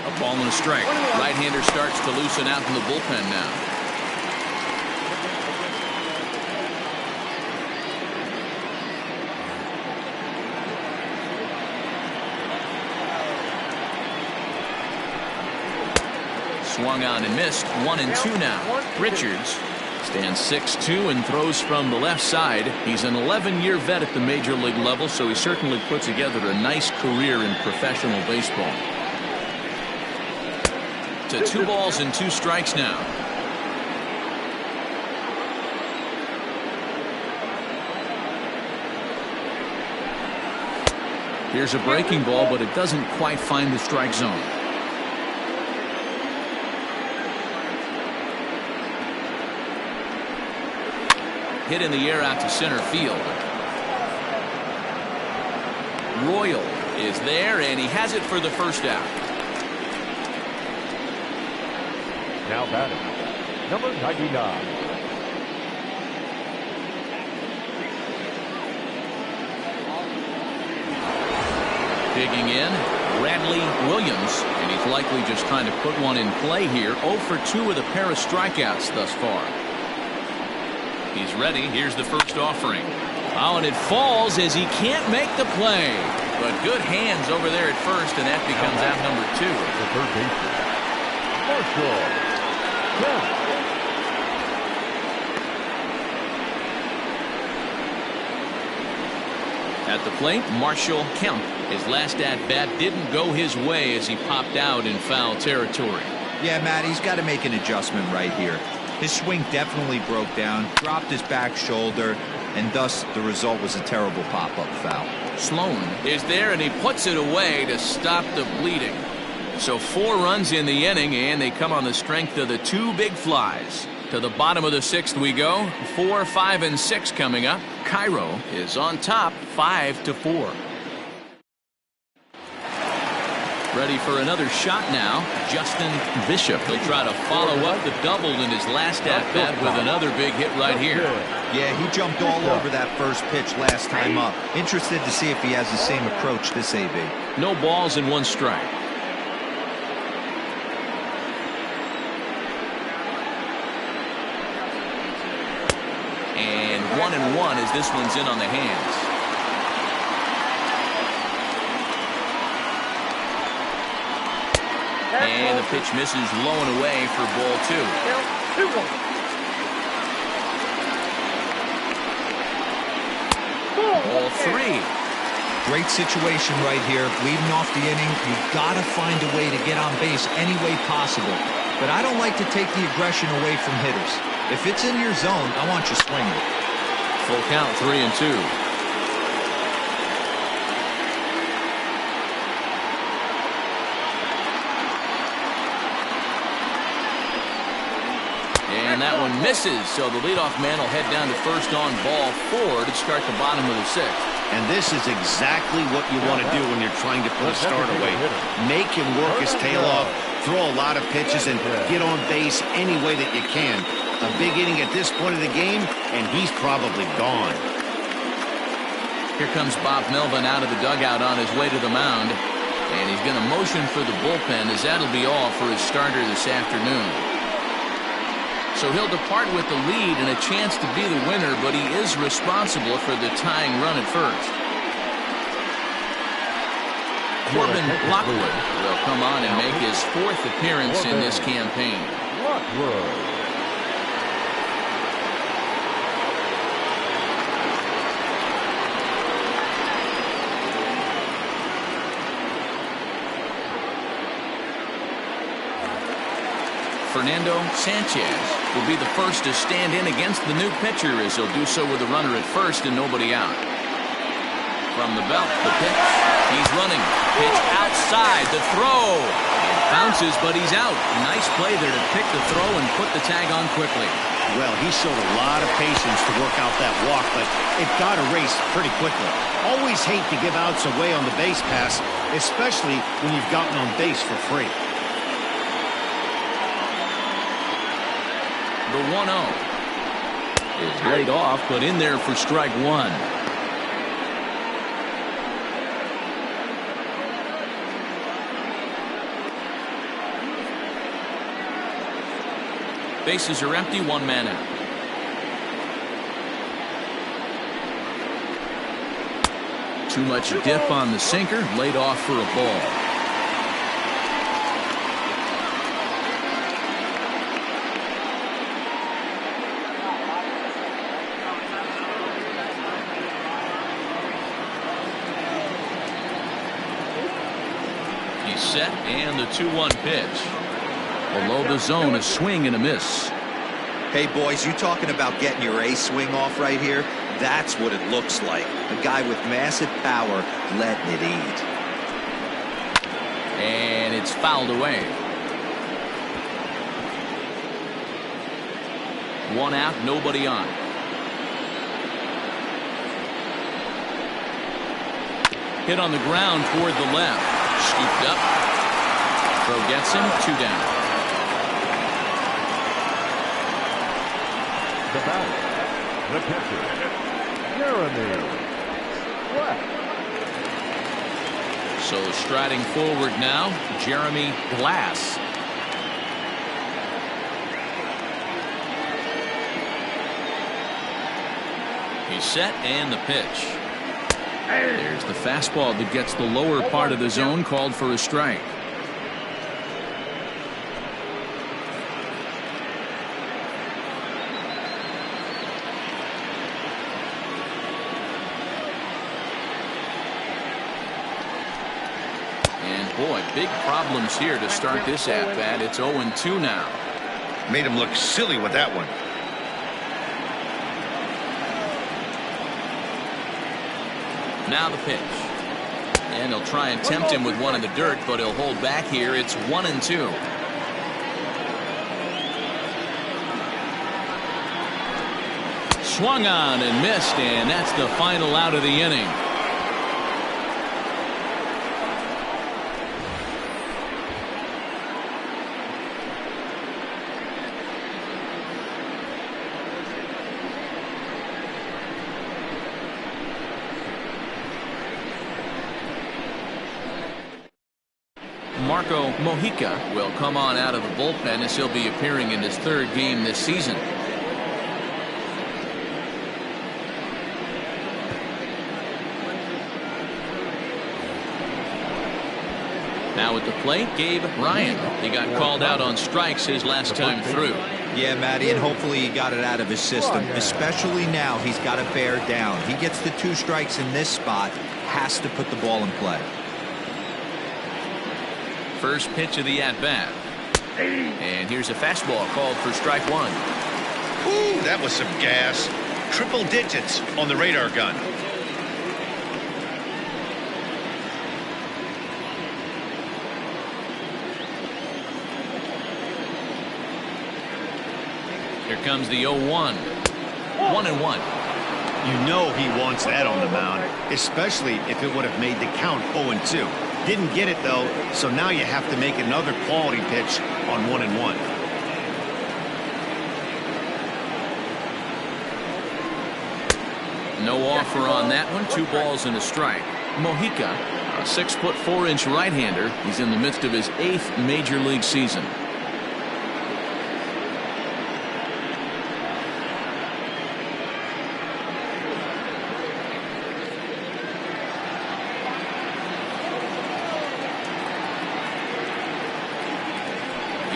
A ball and a strike. Right-hander starts to loosen out in the bullpen now. Swung on and missed. 1-2 now. Richards stands 6'2" and throws from the left side. He's an 11-year vet at the major league level, so he certainly put together a nice career in professional baseball. To 2 balls and 2 strikes now. Here's a breaking ball, but it doesn't quite find the strike zone. Hit in the air out to center field. Royal is there, and he has it for the first out. Now batting, number 99. Digging in, Bradley Williams, and he's likely just trying to put one in play here. 0 for 2 with a pair of strikeouts thus far. He's ready. Here's the first offering. Oh, and it falls as he can't make the play. But good hands over there at first, and that becomes out number 2. The third baseman, Marshall Kemp. At the plate, Marshall Kemp. His last at-bat didn't go his way as he popped out in foul territory. Yeah, Matt, he's got to make an adjustment right here. His swing definitely broke down, dropped his back shoulder, and thus the result was a terrible pop-up foul. Sloan is there, and he puts it away to stop the bleeding. So 4 runs in the inning, and they come on the strength of the 2 big flies. To the bottom of the 6th we go. 4, 5, and 6 coming up. Cairo is on top, 5-4. Ready for another shot now. Justin Bishop. He'll try to follow up the double in his last at-bat with another big hit right here. Yeah, he jumped all over that first pitch last time up. Interested to see if he has the same approach this AB. No balls and 1 strike. And 1-1 as this one's in on the hands. And the pitch misses low and away for ball 2. 2-1. Ball 3. Great situation right here. Leading off the inning, you've got to find a way to get on base any way possible. But I don't like to take the aggression away from hitters. If it's in your zone, I want you swinging. Full count, 3-2. And that one misses, so the leadoff man will head down to first on ball 4 to start the bottom of the 6th. And this is exactly what you want to do when you're trying to put a start away. Make him work his tail off, throw a lot of pitches, and get on base any way that you can. A big inning at this point of the game, and he's probably gone. Here comes Bob Melvin out of the dugout on his way to the mound. And he's going to motion for the bullpen, as that'll be all for his starter this afternoon. So he'll depart with the lead and a chance to be the winner, but he is responsible for the tying run at first. Corbin Lockwood will come on and make his 4th appearance in this campaign. Lockwood. Fernando Sanchez will be the first to stand in against the new pitcher, as he'll do so with a runner at first and nobody out. From the belt, the pitch. He's running. Pitch outside. The throw. It bounces, but he's out. Nice play there to pick the throw and put the tag on quickly. Well, he showed a lot of patience to work out that walk, but it got erased pretty quickly. Always hate to give outs away on the base pass, especially when you've gotten on base for free. The 1-0 is laid off, but in there for strike 1. Bases are empty, 1 man out. Too much dip on the sinker, laid off for a ball. Set and the 2-1 pitch. Below the zone, a swing and a miss. Hey boys, you talking about getting your A swing off right here? That's what it looks like. A guy with massive power letting it eat. And it's fouled away. 1 out, nobody on. Hit on the ground toward the left. Scooped up. Throw gets him. 2 down. The batter, the pitcher, Jeremy Glass. So striding forward now, Jeremy Glass. He's set and the pitch. There's the fastball that gets the lower part of the zone, called for a strike. And boy, big problems here to start this at-bat. It's 0-2 now. Made him look silly with that one. Now the pitch. And he'll try and tempt him with one in the dirt, but he'll hold back here. It's 1-2. Swung on and missed, and that's the final out of the inning. Marco Mojica will come on out of the bullpen as he'll be appearing in his 3rd game this season. Now at the plate, Gabe Ryan. He got called out on strikes his last time through. Yeah, Matty, and hopefully he got it out of his system. Especially now, he's got to bear down. He gets the 2 strikes in this spot, has to put the ball in play. First pitch of the at-bat. And here's a fastball called for strike 1. Ooh, that was some gas. Triple digits on the radar gun. Here comes the 0-1. 1-1. You know he wants that on the mound, especially if it would have made the count 0-2. Didn't get it, though, so now you have to make another quality pitch on 1-1. No offer on that one. 2 balls and a strike. Mojica, a 6'4" right-hander. He's in the midst of his 8th major league season.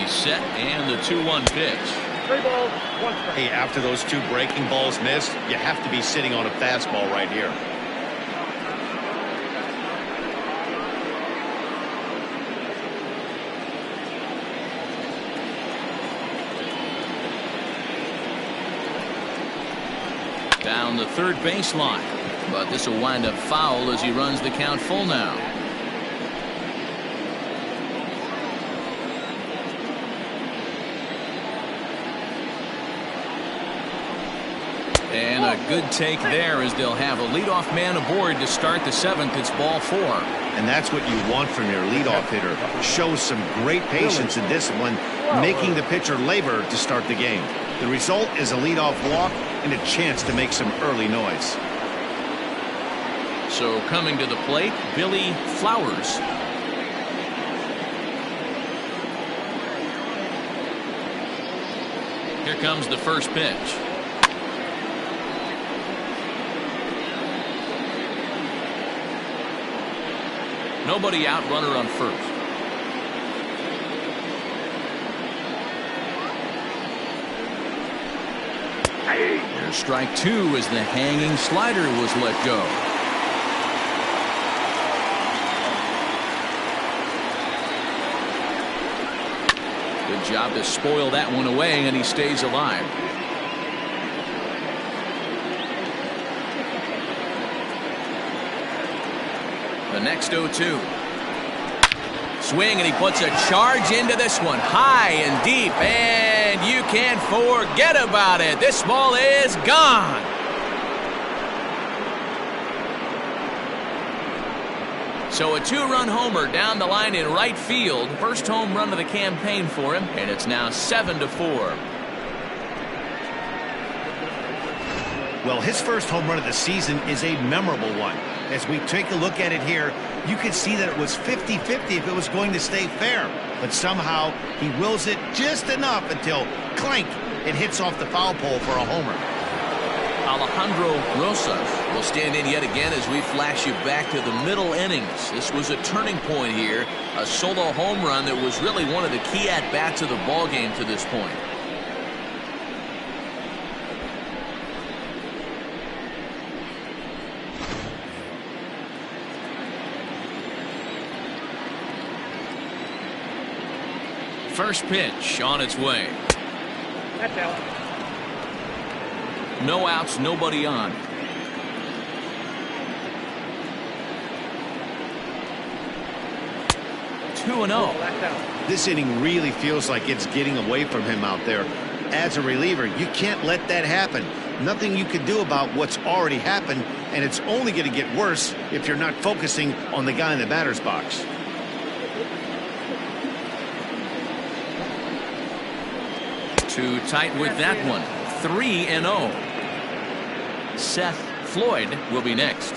Set and the 2-1 pitch. 3 balls, 1 strike. Hey, after those 2 breaking balls missed, you have to be sitting on a fastball right here. Down the 3rd baseline, but this will wind up foul as he runs the count full now. And a good take there as they'll have a leadoff man aboard to start the 7th. It's ball 4. And that's what you want from your leadoff hitter. Shows some great patience and discipline, making the pitcher labor to start the game. The result is a leadoff walk and a chance to make some early noise. So coming to the plate, Billy Flowers. Here comes the first pitch. Nobody out, runner on first. There's strike 2 as the hanging slider was let go. Good job to spoil that one away, and he stays alive. The next 0-2. Swing, and he puts a charge into this one. High and deep, and you can't forget about it. This ball is gone. So a 2-run homer down the line in right field. First home run of the campaign for him, and it's now 7-4. Well, his first home run of the season is a memorable one. As we take a look at it here, you can see that it was 50-50 if it was going to stay fair. But somehow he wills it just enough until, clank, it hits off the foul pole for a homer. Alejandro Rosas will stand in yet again as we flash you back to the middle innings. This was a turning point here. A solo home run that was really one of the key at-bats of the ballgame to this point. First pitch on its way. That's out. No outs, nobody on. 2-0. That's out. This inning really feels like it's getting away from him out there. As a reliever, you can't let that happen. Nothing you can do about what's already happened, and it's only going to get worse if you're not focusing on the guy in the batter's box. Too tight with that one. 3-0. Seth Floyd will be next.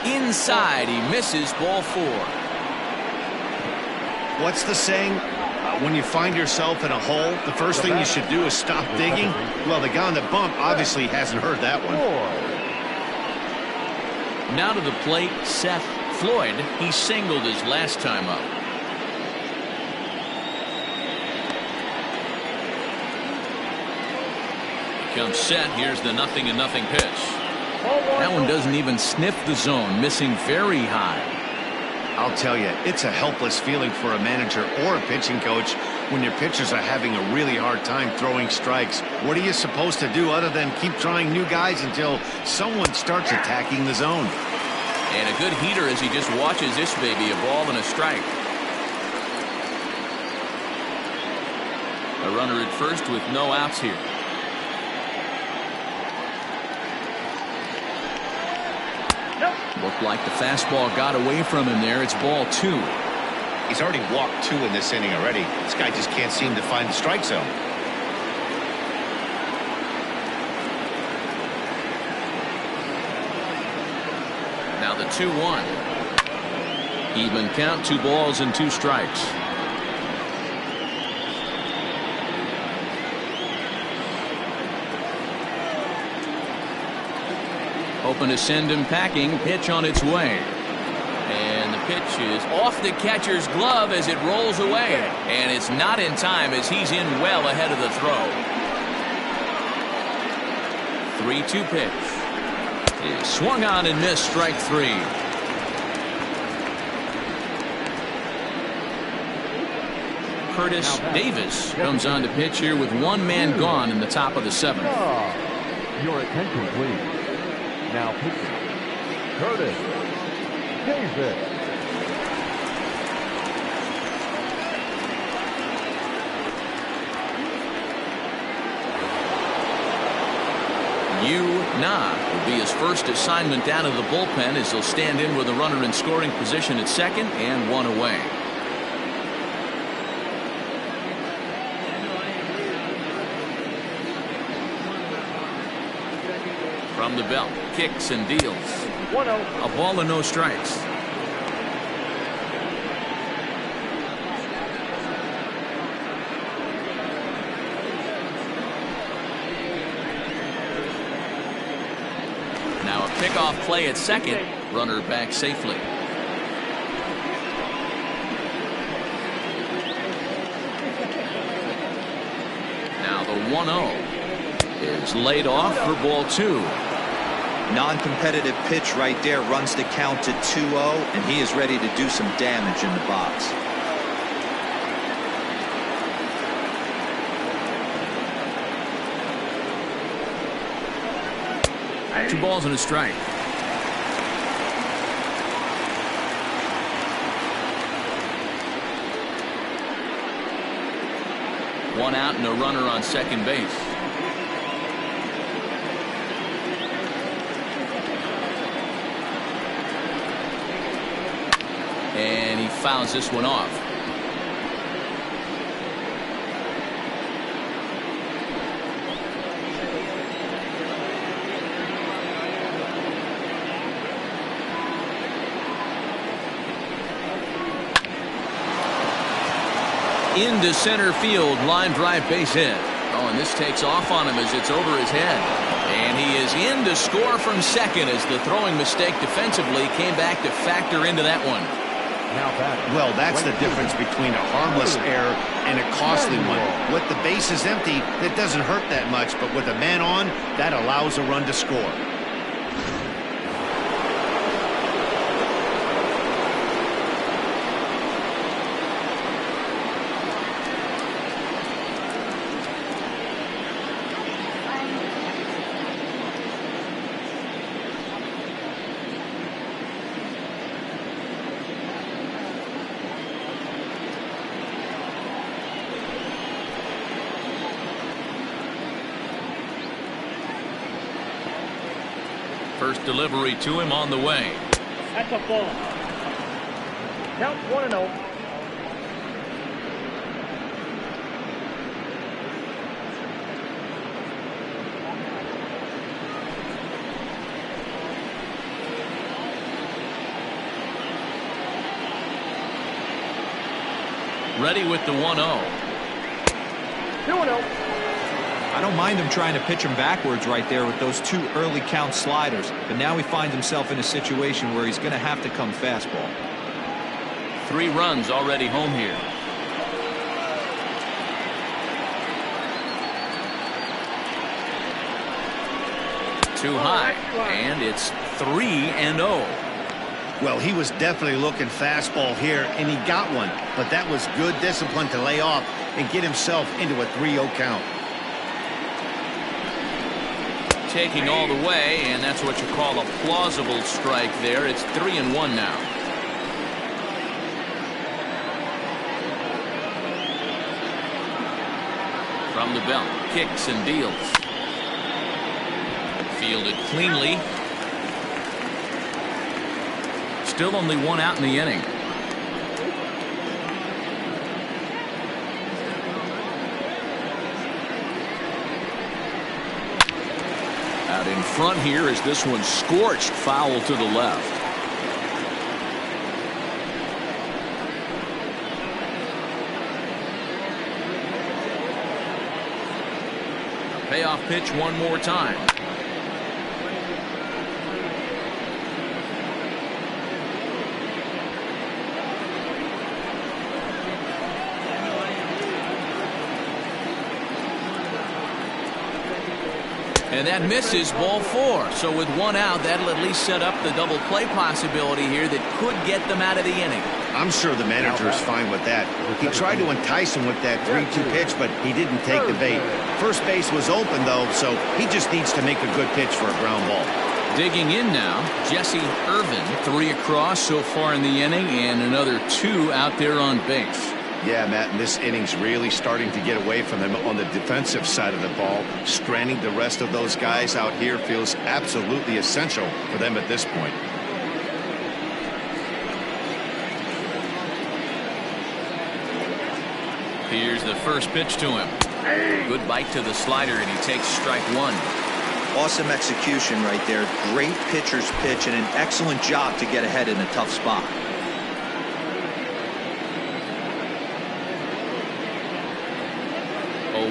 Inside, he misses, ball 4. What's the saying? When you find yourself in a hole, the first thing you should do is stop digging. Well, the guy on the bump obviously hasn't heard that one. Now to the plate, Seth Floyd. He singled his last time up. Comes set. Here's the 0-0 pitch. That one doesn't even sniff the zone, missing very high. I'll tell you, it's a helpless feeling for a manager or a pitching coach when your pitchers are having a really hard time throwing strikes. What are you supposed to do other than keep trying new guys until someone starts attacking the zone? And a good heater as he just watches this baby, a ball and a strike. A runner at first with no outs here. Looked like the fastball got away from him there. It's ball 2. He's already walked 2 in this inning already. This guy just can't seem to find the strike zone. Now the 2-1. Even count, 2 balls and 2 strikes. Hoping to send him packing. Pitch on its way. And the pitch is off the catcher's glove as it rolls away. And it's not in time as he's in well ahead of the throw. 3-2 pitch. Is swung on and missed, strike 3. Curtis Davis comes on to pitch here with 1 man gone in the top of the 7th. Your attention, please. Now pitching, Curtis Davis. Yu Na will be his first assignment down of the bullpen as he'll stand in with a runner in scoring position at second and 1 away. From the belt, kicks and deals. 1-0. A ball and no strikes. Now a pickoff play at second. Runner back safely. Now the 1-0 is laid off for ball 2. Non-competitive pitch right there, runs the count to 2-0, and he is ready to do some damage in the box. 2 balls and a strike. One out and a runner on second base. And he fouls this one off. Into center field, line drive, base hit. Oh, and this takes off on him as it's over his head. And he is in to score from second as the throwing mistake defensively came back to factor into that one. Well, that's the difference between a harmless error and a costly one. With the bases empty, that doesn't hurt that much, but with a man on, that allows a run to score. First delivery to him on the way. That's a ball. Count 1-0. Ready with the 1-0. 2-0. I don't mind him trying to pitch him backwards right there with those 2 early count sliders, but now he finds himself in a situation where he's going to have to come fastball. 3 runs already home here. Too high, and it's 3-0. Well, he was definitely looking fastball here, and he got one, but that was good discipline to lay off and get himself into a 3-0 count. Taking all the way, and that's what you call a plausible strike there. It's 3-1 now. From the belt, kicks and deals. Fielded cleanly. Still only 1 out in the inning. Out in front here as this one scorched foul to the left. Payoff pitch one more time. And that misses, ball 4. So with 1 out, that'll at least set up the double play possibility here that could get them out of the inning. I'm sure the manager is fine with that. He tried to entice him with that 3-2 pitch, but he didn't take the bait. First base was open, though, so he just needs to make a good pitch for a ground ball. Digging in now, Jesse Irvin. 3 across so far in the inning, and another 2 out there on base. Yeah, Matt, and this inning's really starting to get away from them on the defensive side of the ball. Stranding the rest of those guys out here feels absolutely essential for them at this point. Here's the first pitch to him. Good bite to the slider, and he takes strike 1. Awesome execution right there. Great pitcher's pitch and an excellent job to get ahead in a tough spot.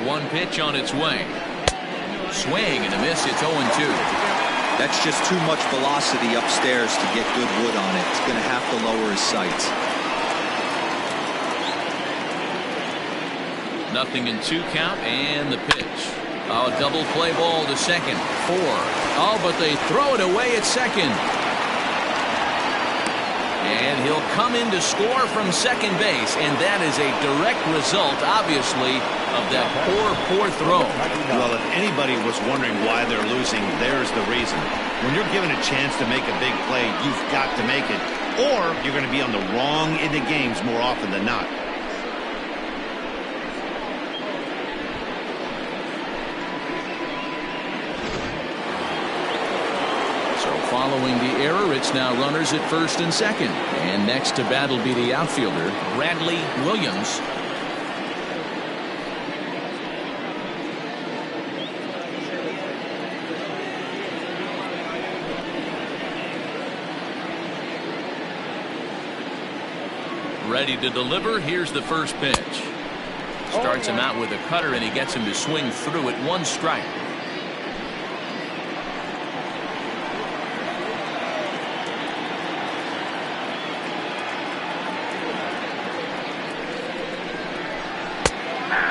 0-1 pitch on its way. Swing and a miss. It's 0-2. That's just too much velocity upstairs to get good wood on it. It's going to have to lower his sights. 0-2 count and the pitch. Oh, double play ball to second. 4. Oh, but they throw it away at second. And he'll come in to score from second base, and that is a direct result, obviously, of that poor throw. Well, if anybody was wondering why they're losing, there's the reason. When you're given a chance to make a big play, you've got to make it, or you're going to be on the wrong end of games more often than not. Following the error, it's now runners at first and second. And next to bat will be the outfielder, Bradley Williams. Ready to deliver. Here's the first pitch. Starts him out with a cutter, and he gets him to swing through it. 1 strike.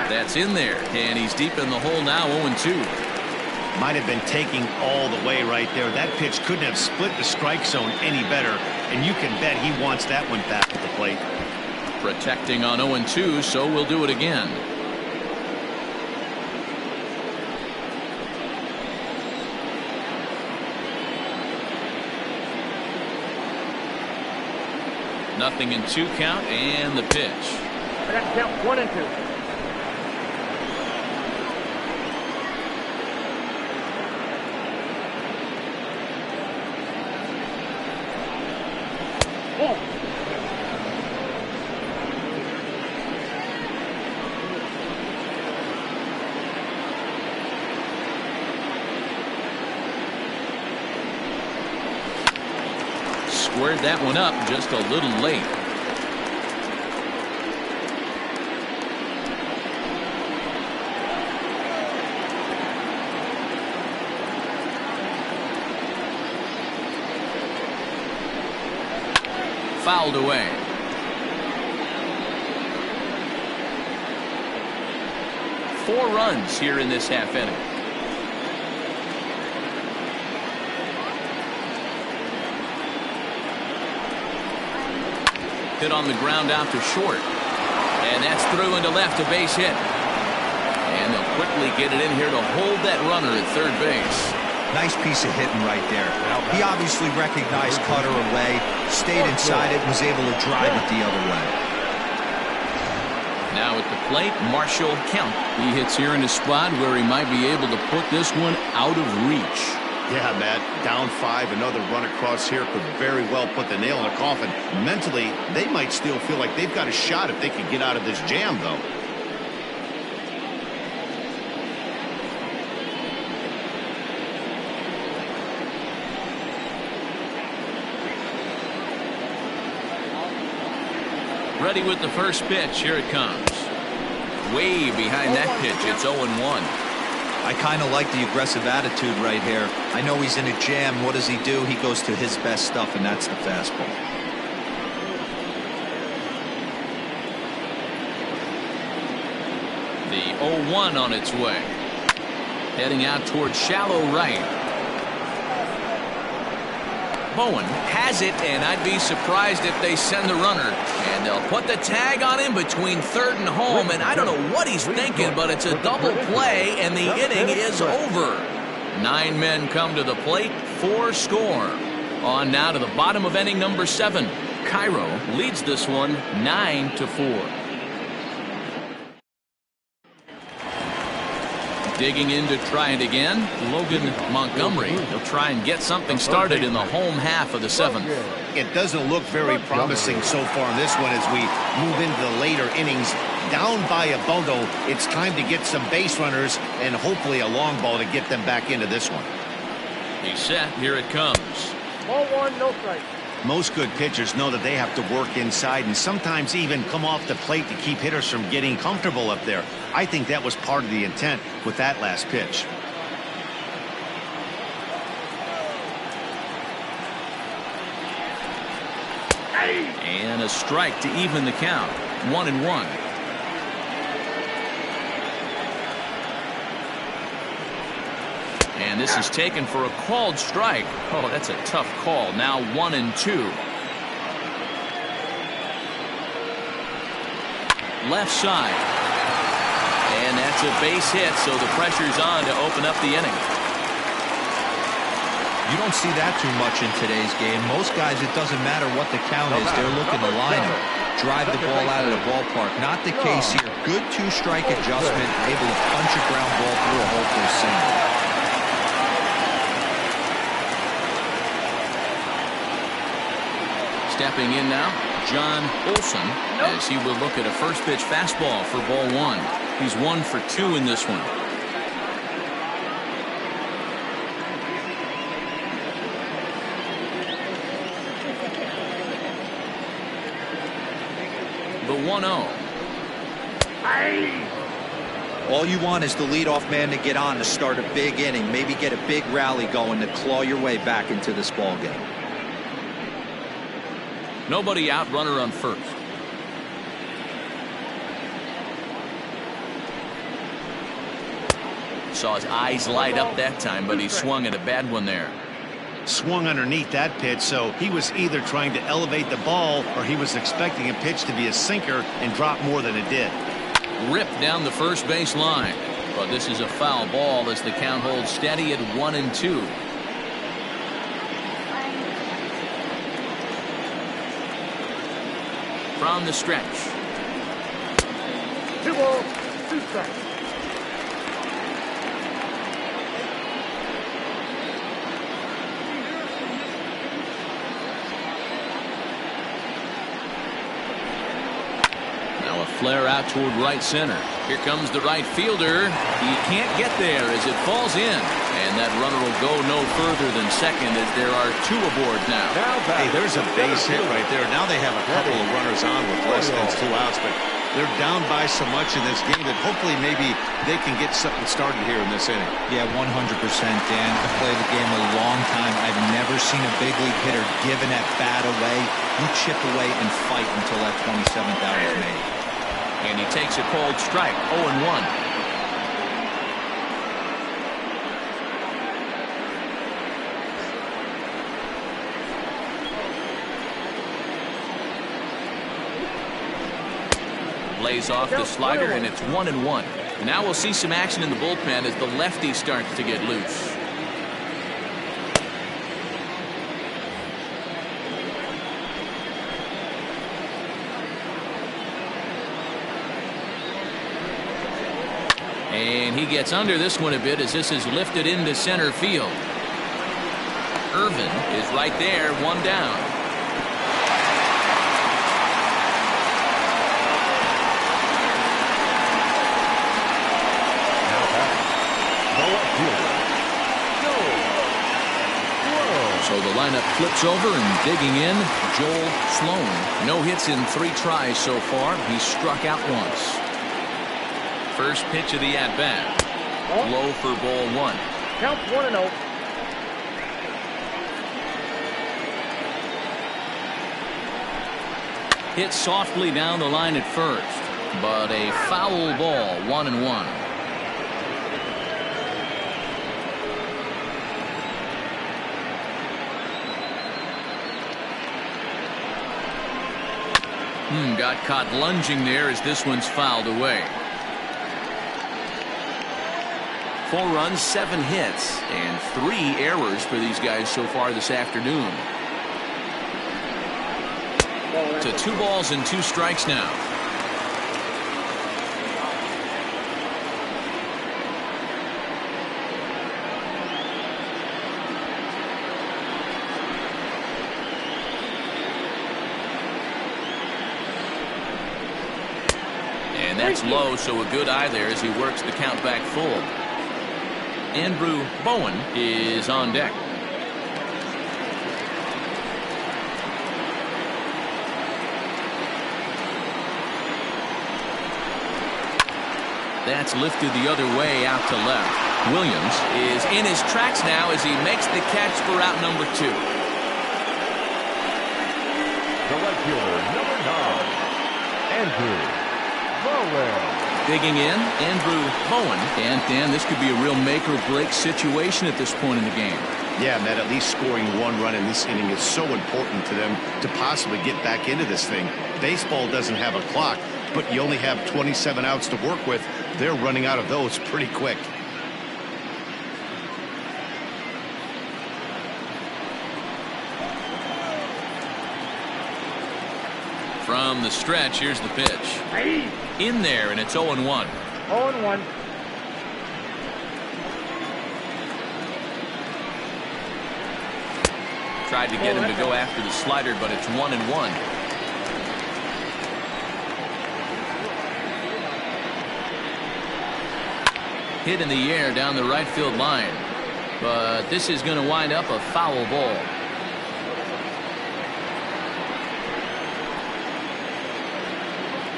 That's in there, and he's deep in the hole now, 0-2. Might have been taking all the way right there. That pitch couldn't have split the strike zone any better, and you can bet he wants that one back at the plate. Protecting on 0-2, so we'll do it again. Nothing in 2 count, and the pitch. That's count 1-2. Squared that one up just a little late. Fouled away. Four runs here in this half inning. Hit on the ground out to short. And that's through into left, a base hit. And they'll quickly get it in here to hold that runner at third base. Nice piece of hitting right there. He obviously recognized cutter away, stayed inside it, and was able to drive it the other way. Now at the plate, Marshall Kemp. He hits here in a spot where he might be able to put this one out of reach. Yeah, Matt, down 5, another run across here could very well put the nail in the coffin. Mentally, they might still feel like they've got a shot if they could get out of this jam, though. Ready with the first pitch. Here it comes. Way behind that pitch. It's 0-1. I kind of like the aggressive attitude right here. I know he's in a jam. What does he do? He goes to his best stuff, and that's the fastball. The 0-1 on its way. Heading out towards shallow right. Bowen has it, and I'd be surprised if they send the runner. And they'll put the tag on him between third and home, and I don't know what he's thinking, but it's a double play, and the inning is over. 9 men come to the plate, 4 score. On now to the bottom of inning number 7. Cairo leads this one 9-4. Digging in to try it again, Logan Montgomery. He'll try and get something started in the home half of the 7th. It doesn't look very promising so far in this one as we move into the later innings. Down by a bundle, it's time to get some base runners and hopefully a long ball to get them back into this one. He's set. Here it comes. Ball 1, no strike. Most good pitchers know that they have to work inside and sometimes even come off the plate to keep hitters from getting comfortable up there. I think that was part of the intent with that last pitch. And a strike to even the count. 1-1. And this is taken for a called strike. Oh, that's a tough call. Now 1-2. left side. And that's a base hit, so the pressure's on to open up the inning. You don't see that too much in today's game. Most guys, it doesn't matter what the count is. They're looking to line him, drive the ball out of the ballpark. Not the case here. Good two-strike adjustment, able to punch a ground ball through a hole for a single. Stepping in now, John Olson, as he will look at a first pitch fastball for ball one. He's 1 for 2 in this one. The 1-0. All you want is the leadoff man to get on to start a big inning, maybe get a big rally going to claw your way back into this ball game. Nobody out, runner on first. Saw his eyes light up that time, but he swung at a bad one there. Swung underneath that pitch, so he was either trying to elevate the ball or he was expecting a pitch to be a sinker and drop more than it did. Ripped down the first base line, but this is a foul ball as the count holds steady at 1-2. From the stretch. 2 balls, 2 strikes. Now a flare out toward right center. Here comes the right fielder. He can't get there as it falls in. And that runner will go no further than second as there are 2 aboard now. Hey, there's a base hit right there. Now they have a couple of runners on with less than 2 outs, but they're down by so much in this game that hopefully maybe they can get something started here in this inning. Yeah, 100%, Dan. I've played the game a long time. I've never seen a big league hitter give an at-bat away. You chip away and fight until that 27th out is made. And he takes a cold strike, 0-1. Lays off the slider, and it's 1-1. Now we'll see some action in the bullpen as the lefty starts to get loose. And he gets under this one a bit as this is lifted into center field. Irvin is right there, 1 down. So the lineup flips over and digging in, Joel Sloan. No hits in 3 tries so far. He's struck out once. First pitch of the at-bat. Low for ball 1. Count 1-0. Hit softly down the line at first, but a foul ball, 1-1. Got caught lunging there as this one's fouled away. 4 runs, 7 hits, and 3 errors for these guys so far this afternoon. To 2 balls and 2 strikes now. And that's low, so a good eye there as he works the count back full. Andrew Bowen is on deck. That's lifted the other way out to left. Williams is in his tracks now as he makes the catch for out number 2. The right fielder, number 9, Andrew Bowen. Digging in, Andrew Bowen. And Dan, this could be a real make or break situation at this point in the game. Yeah, Matt, at least scoring 1 run in this inning is so important to them to possibly get back into this thing. Baseball doesn't have a clock. but you only have 27 outs to work with. They're running out of those pretty quick. From the stretch, here's the pitch. In there, and it's 0-1. 0-1. Tried to get him to go after the slider, but it's 1-1. Hit in the air down the right field line, but this is going to wind up a foul ball.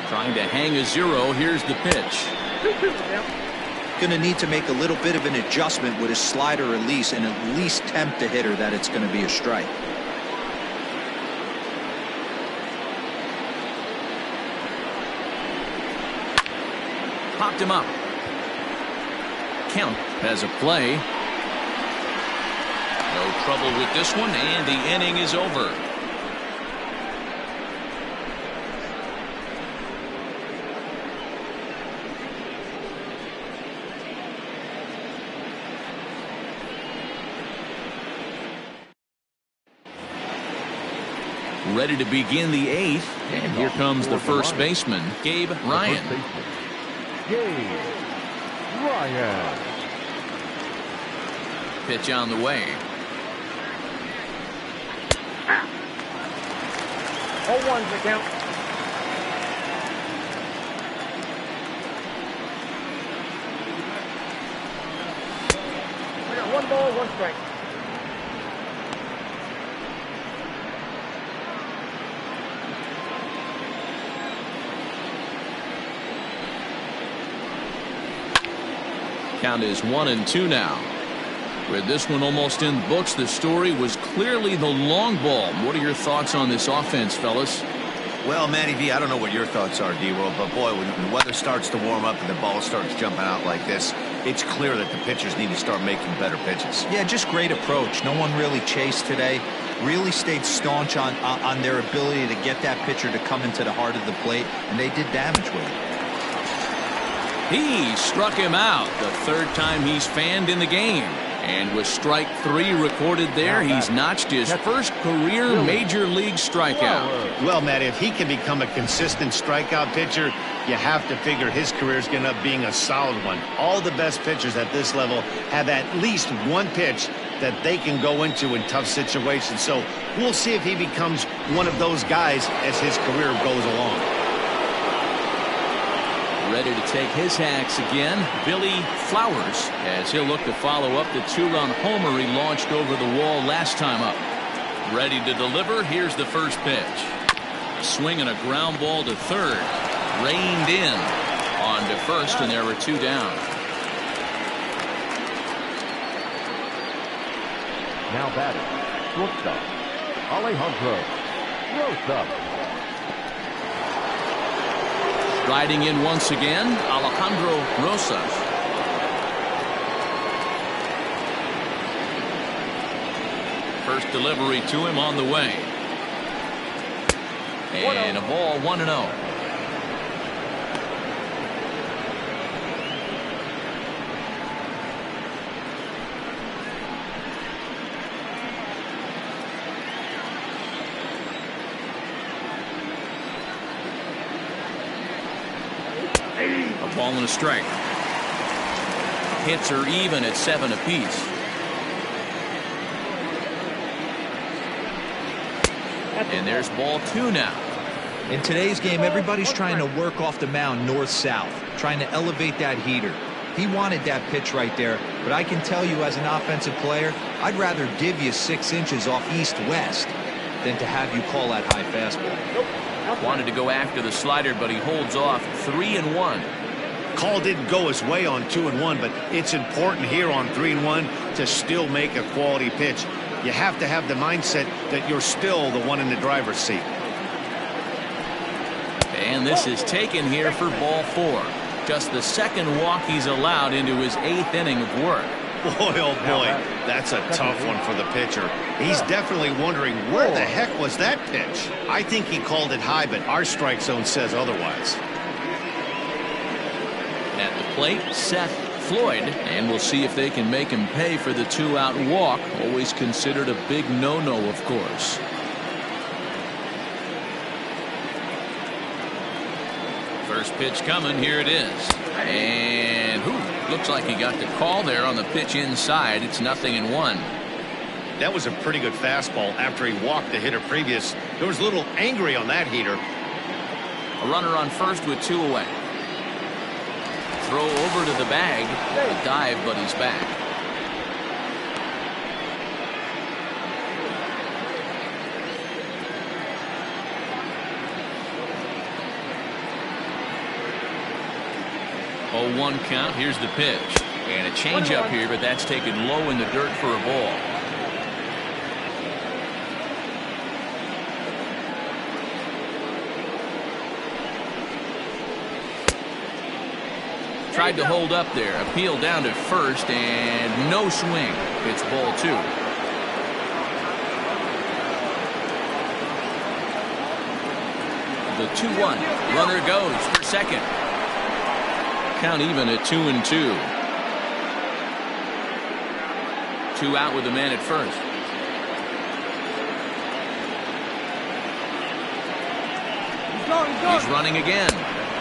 Trying to hang a 0. Here's the pitch. 2-2. Going to need to make a little bit of an adjustment with his slider release and at least tempt the hitter that it's going to be a strike. Popped him up. Count has a play. No trouble with this one, and the inning is over. Ready to begin the 8th, and here comes the first baseman, Gabe Ryan. Gabe Ryan. Pitch on the way. 0-1's the count. I got 1 ball, 1 strike. Count is 1-2 now. With this one almost in the books, the story was clearly the long ball. What are your thoughts on this offense, fellas? Well, Matty V, I don't know what your thoughts are, D-World, but boy, when the weather starts to warm up and the ball starts jumping out like this, it's clear that the pitchers need to start making better pitches. Yeah, just great approach. No one really chased today. Really stayed staunch on their ability to get that pitcher to come into the heart of the plate, and they did damage with it. He struck him out the 3rd time he's fanned in the game. And with strike 3 recorded there, he's notched his first career major league strikeout. Well, Matt, if he can become a consistent strikeout pitcher, you have to figure his career is going to end up being a solid one. All the best pitchers at this level have at least one pitch that they can go into in tough situations. So we'll see if he becomes one of those guys as his career goes along. Ready to take his hacks again, Billy Flowers, as he'll look to follow up the 2-run homer he launched over the wall last time up. Ready to deliver. Here's the first pitch. Swinging a ground ball to 3rd. Reined in on to 1st, and there were 2 down. Now batting, shortstop, Alejandro Rosas. Riding in once again, Alejandro Rosas. First delivery to him on the way. And a ball, 1-0. A ball and a strike. Hits are even at 7 apiece. And there's ball 2 now. In today's game, everybody's trying to work off the mound north-south, trying to elevate that heater. He wanted that pitch right there, but I can tell you as an offensive player, I'd rather give you 6 inches off east-west than to have you call that high fastball. Wanted to go after the slider, but he holds off. 3-1. Call didn't go his way on 2-1, but it's important here on 3-1 to still make a quality pitch. You have to have the mindset that you're still the one in the driver's seat. And this is taken here for ball 4. Just the 2nd walk he's allowed into his 8th inning of work. Boy, oh boy, that's a tough one for the pitcher. He's definitely wondering where the heck was that pitch. I think he called it high, but our strike zone says otherwise. plate, Seth Floyd, and we'll see if they can make him pay for the 2-out walk. Always considered a big no-no, of course. First pitch coming. Here it is. And looks like he got the call there on the pitch inside. It's 0-1. That was a pretty good fastball after he walked the hitter previous. There was a little angry on that heater. A runner on first with 2 away. Throw over to the bag. A dive, but he's back. Oh, 1 count. Here's the pitch. And a changeup here, but that's taken low in the dirt for a ball. Tried to hold up there. Appeal down to first, and no swing. It's ball 2. The 2-1. Runner goes for second. Count even at 2-2. 2 out with the man at first. He's running again.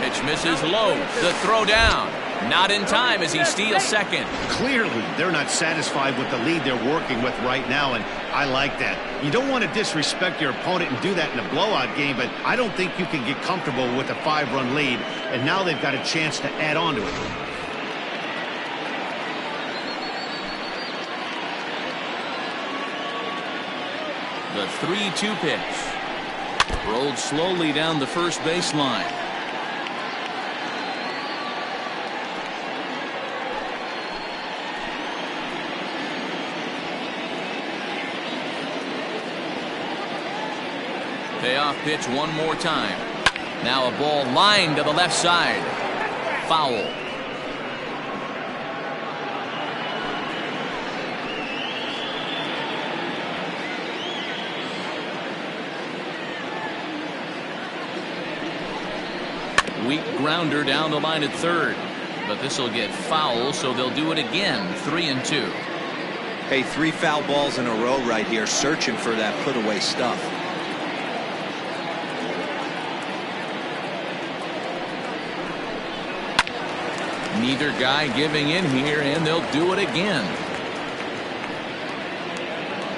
Pitch misses low. The throw down. Not in time as he steals second. Clearly, they're not satisfied with the lead they're working with right now, and I like that. You don't want to disrespect your opponent and do that in a blowout game, but I don't think you can get comfortable with a 5-run lead, and now they've got a chance to add on to it. The 3-2 pitch. Rolled slowly down the first baseline. Payoff pitch one more time. Now a ball lined to the left side. Foul. Weak grounder down the line at third. But this will get foul, so they'll do it again. 3-2. Hey, 3 foul balls in a row right here, searching for that put away stuff. Neither guy giving in here, and they'll do it again.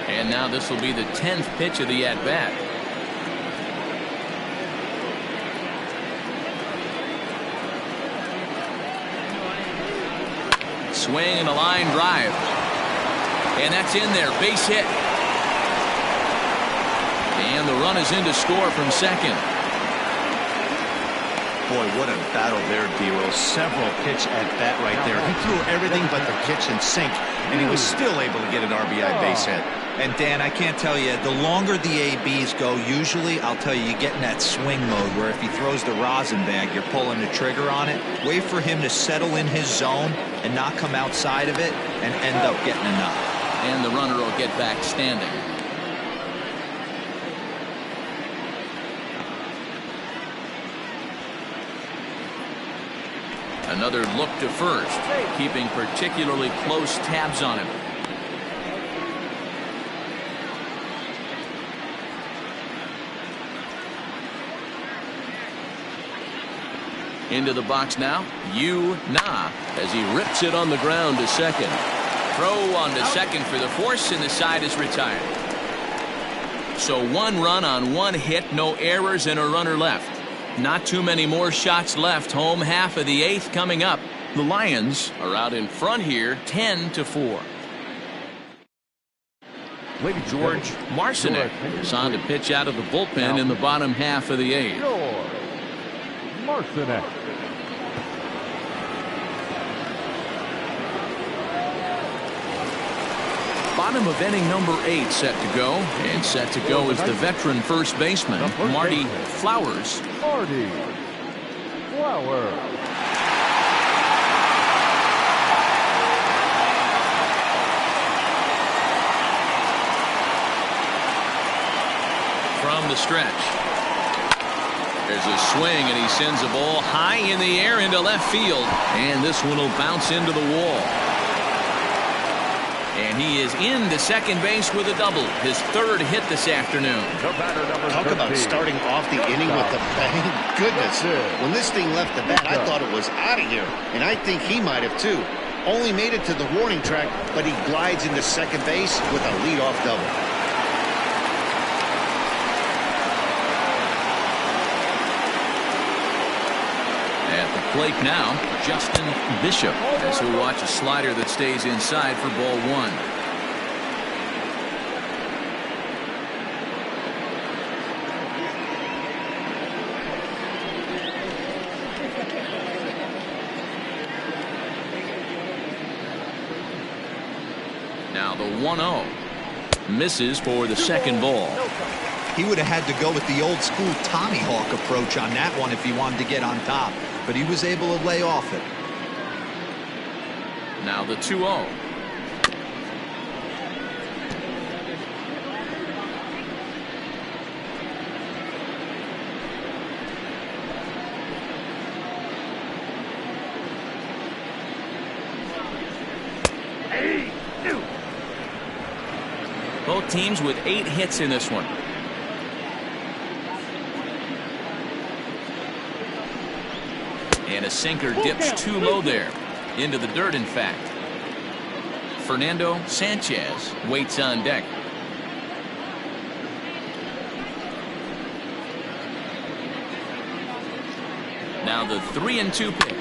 And now this will be the 10th pitch of the at-bat. Swing and a line drive. And that's in there. Base hit. And the run is in to score from second. Boy, what a battle there, D-Rose. Several pitch at bat right there. He threw everything but the kitchen sink, and he was still able to get an RBI base hit. And Dan, I can't tell you, the longer the ABs go, usually, I'll tell you, you get in that swing mode where if he throws the rosin bag, you're pulling the trigger on it. Wait for him to settle in his zone and not come outside of it and end up getting enough. And the runner will get back standing. Another look to first, keeping particularly close tabs on him. Into the box now, Yu Na, as he rips it on the ground to second. Throw on to second for the force, and the side is retired. So 1 run on 1 hit, no errors, and a runner left. Not too many more shots left. Home half of the 8th coming up. The Lions are out in front here, 10-4. George Marcinek is on to pitch out of the bullpen in the bottom half of the 8th. George Marcinek. Bottom of inning number 8 set to go. And set to go is the veteran first baseman, Marty Flowers. Marty Flowers. From the stretch. There's a swing, and he sends a ball high in the air into left field. And this one will bounce into the wall. And he is into second base with a double. His third hit this afternoon. Talk about starting off the inning with a bang. Goodness. When this thing left the bat, I thought it was out of here. And I think he might have, too. Only made it to the warning track, but he glides into second base with a leadoff double. At the plate now, Justin Bishop, as he'll watch a slider that stays inside for ball one. Now the 1-0 misses for the second ball. He would have had to go with the old school Tommy Hawk approach on that one if he wanted to get on top, but he was able to lay off it. Now the 2-0. Both teams with 8 hits in this one. And a sinker dips too low there. Into the dirt, in fact. Fernando Sanchez waits on deck. Now the 3-2 pitch.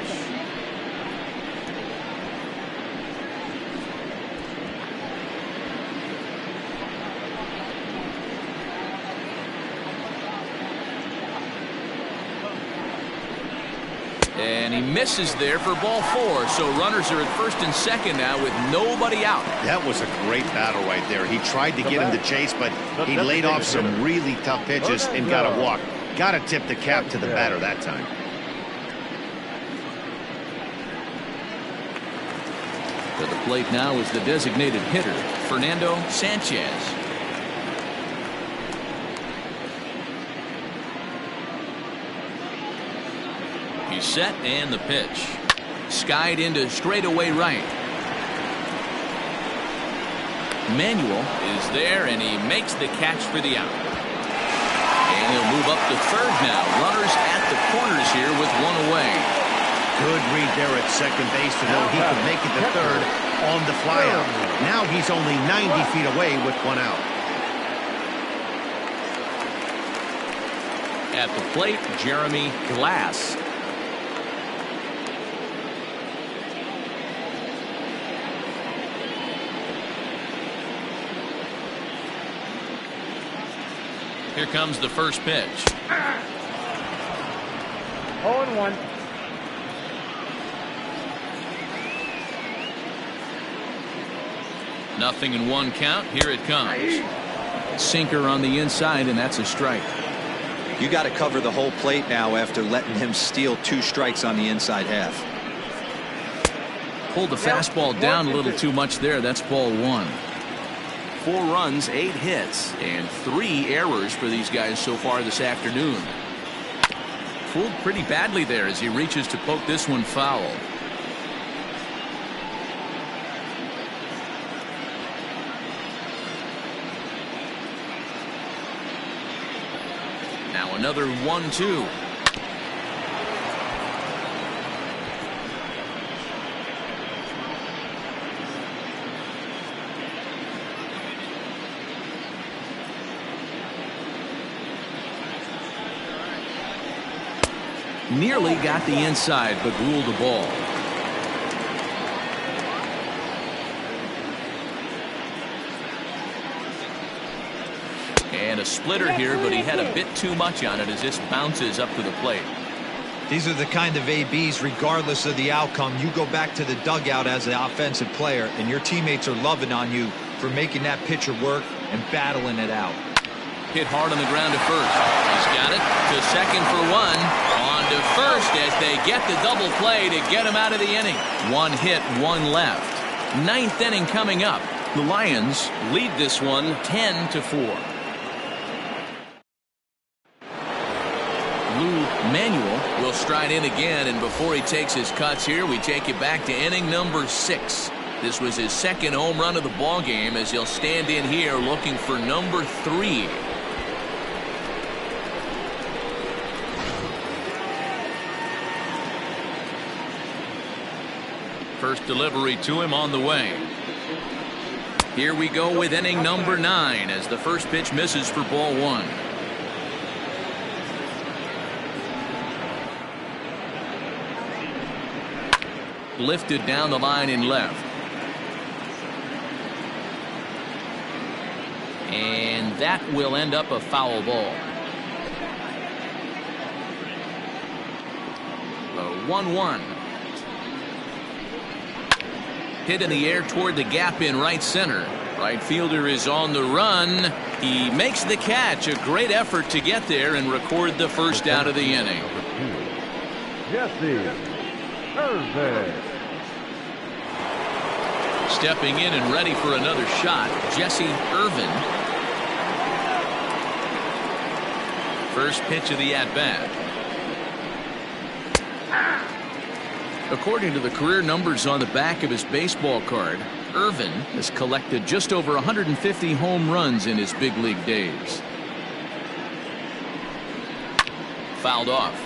And he misses there for ball 4. So runners are at first and second now with nobody out. That was a great battle right there. He tried to get him to chase, but he laid off some really tough pitches and got a walk. Got to tip the cap to the batter that time. To the plate now is the designated hitter, Fernando Sanchez. He's set, and the pitch. Skied into straightaway right. Manuel is there, and he makes the catch for the out. And he'll move up to third now. Runners at the corners here with one away. Good read there at second base to know he could make it to third on the flyout. Now he's only 90 feet away with one out. At the plate, Jeremy Glass. Here comes the first pitch. 0-1. Nothing in one count. Here it comes. Sinker on the inside, and that's a strike. You got to cover the whole plate now after letting him steal 2 strikes on the inside half. Pulled the fastball down a little too much there. That's ball 1. 4 runs, 8 hits, and 3 errors for these guys so far this afternoon. Fooled pretty badly there as he reaches to poke this one foul. Now another 1-2. Nearly got the inside, but ruled the ball. And a splitter here, but he had a bit too much on it as this bounces up to the plate. These are the kind of ABs, regardless of the outcome, you go back to the dugout as an offensive player, and your teammates are loving on you for making that pitcher work and battling it out. Hit hard on the ground to first. He's got it to second for 1. On to first as they get the double play to get him out of the inning. 1 hit, 1 left. 9th inning coming up. The Lions lead this one 10-4. Lou Manuel will stride in again, and before he takes his cuts here, we take it back to inning number 6. This was his second home run of the ball game, as he'll stand in here looking for number 3. First delivery to him on the way. Here we go with inning number 9 as the first pitch misses for ball 1. Lifted down the line in left. And that will end up a foul ball. The 1-1. Hit in the air toward the gap in right center. Right fielder is on the run. He makes the catch. A great effort to get there and record the first out of the inning. Jesse Irvin. Stepping in and ready for another shot, Jesse Irvin. First pitch of the at-bat. According to the career numbers on the back of his baseball card, Irvin has collected just over 150 home runs in his big league days. Fouled off.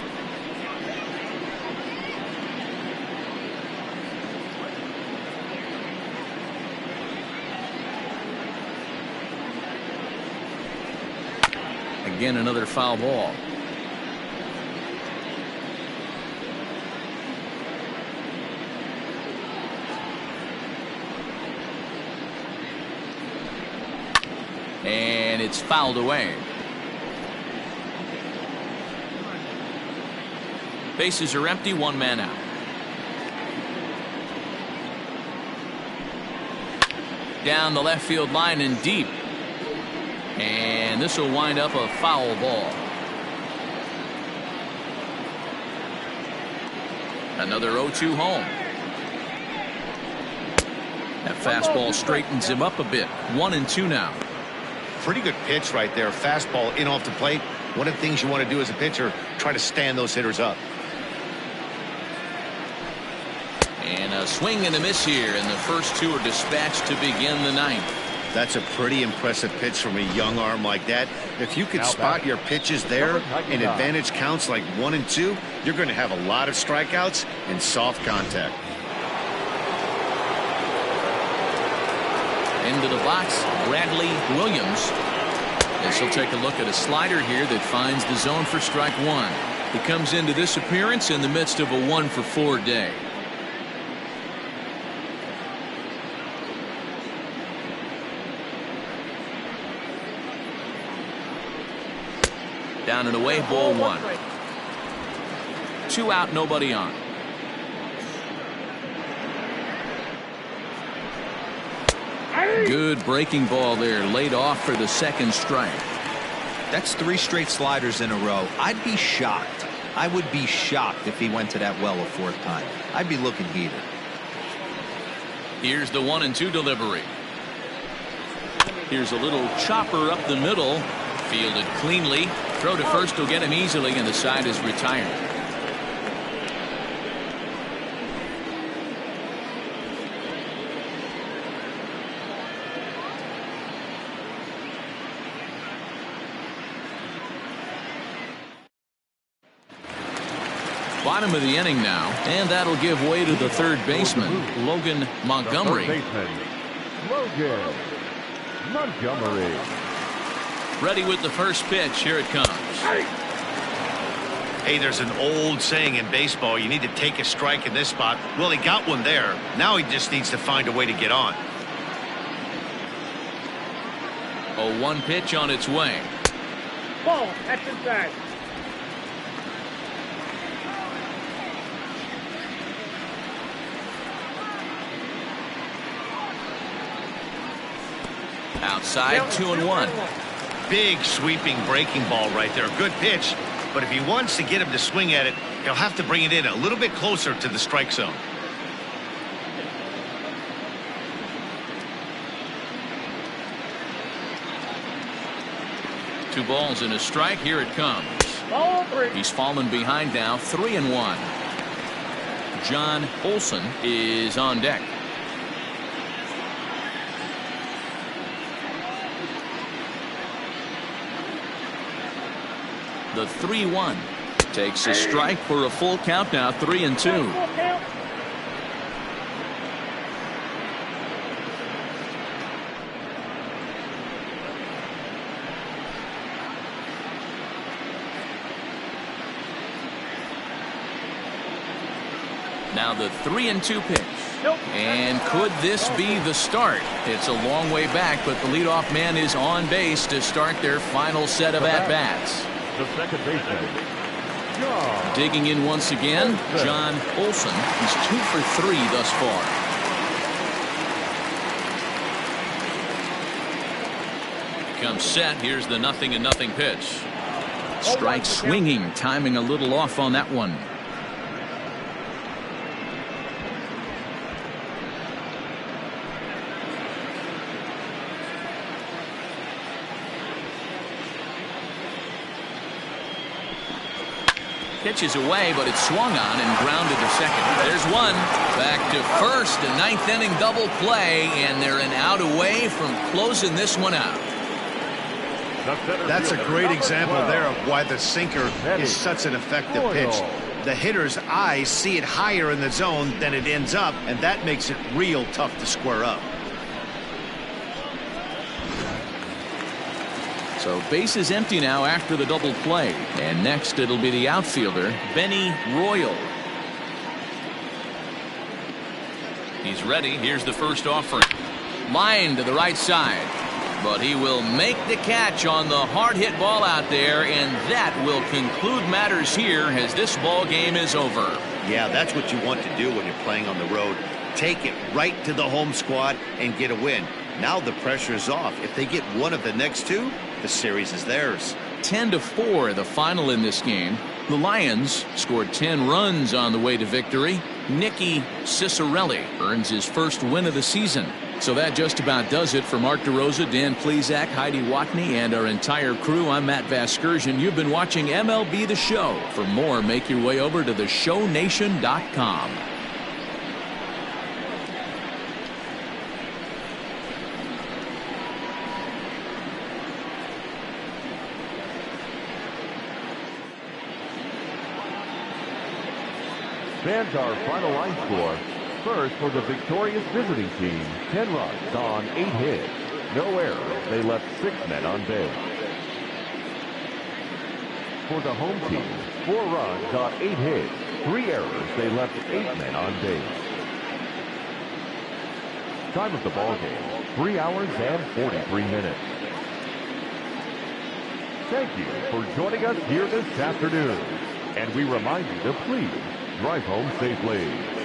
Again, another foul ball. And it's fouled away. Bases are empty, 1 man out. Down the left field line and deep. And this will wind up a foul ball. Another 0-2 home. That fastball straightens him up a bit. 1-2 now. Pretty good pitch right there. Fastball in off the plate. One of the things you want to do as a pitcher, try to stand those hitters up. And a swing and a miss here, and the first 2 are dispatched to begin the 9th. That's a pretty impressive pitch from a young arm like that. If you could spot your pitches there and advantage counts like 1 and 2, you're going to have a lot of strikeouts and soft contact. Into the box, Bradley Williams. As he'll take a look at a slider here that finds the zone for strike 1. He comes into this appearance in the midst of a 1-for-4 day. Down and away, ball 1. 2 out, nobody on. Good breaking ball there, laid off for the second strike. That's 3 straight sliders in a row. I'd be shocked. I would be shocked if he went to that well a 4th time. I'd be looking heated. Here's the 1-2 delivery. Here's a little chopper up the middle. Fielded cleanly. Throw to first will get him easily, and the side is retired. Bottom of the inning now, and that'll give way to the third baseman, Logan Montgomery. Logan Montgomery. Ready with the first pitch. Here it comes. Hey, there's an old saying in baseball, you need to take a strike in this spot. Well, he got one there. Now he just needs to find a way to get on. A 1 pitch on its way. Ball, that's inside. Outside, 2-1. Big sweeping breaking ball right there. Good pitch. But if he wants to get him to swing at it, he'll have to bring it in a little bit closer to the strike zone. Two balls and a strike. Here it comes. Ball 3. He's fallen behind now, 3-1. John Olson is on deck. The 3-1 takes a strike for a full count now, 3-2. Full count. Now the 3-2 pitch. And could this be the start? It's a long way back, but the leadoff man is on base to start their final set of at-bats. The second baseman, John. Digging in once again, John Olson. He's 2 for 3 thus far. Comes set. Here's the 0-0 pitch. Strike swinging, timing a little off on that one. Pitches away, but it's swung on and grounded to second. There's one. Back to first. A 9th inning double play, and they're an out away from closing this one out. That's a great example there of why the sinker is such an effective pitch. The hitter's eyes see it higher in the zone than it ends up, and that makes it real tough to square up. So base is empty now after the double play. And next it'll be the outfielder, Benny Royal. He's ready. Here's the first offering. Line to the right side. But he will make the catch on the hard hit ball out there, and that will conclude matters here as this ball game is over. Yeah, that's what you want to do when you're playing on the road. Take it right to the home squad and get a win. Now the pressure is off. If they get one of the next two, the series is theirs. 10-4 the final in this game. The Lions scored 10 runs on the way to victory. Nicky Cicerelli earns his first win of the season. So that just about does it for Mark DeRosa, Dan Plesac, Heidi Watney, and our entire crew. I'm Matt Vasgersian. You've been watching MLB The Show. For more, make your way over to theshownation.com. Fans, our final line score. First, for the victorious visiting team, 10 runs on 8 hits. No errors. They left 6 men on base. For the home team, 4 runs on 8 hits. 3 errors. They left 8 men on base. Time of the ball game, 3 hours and 43 minutes. Thank you for joining us here this afternoon. And we remind you to please drive home safely.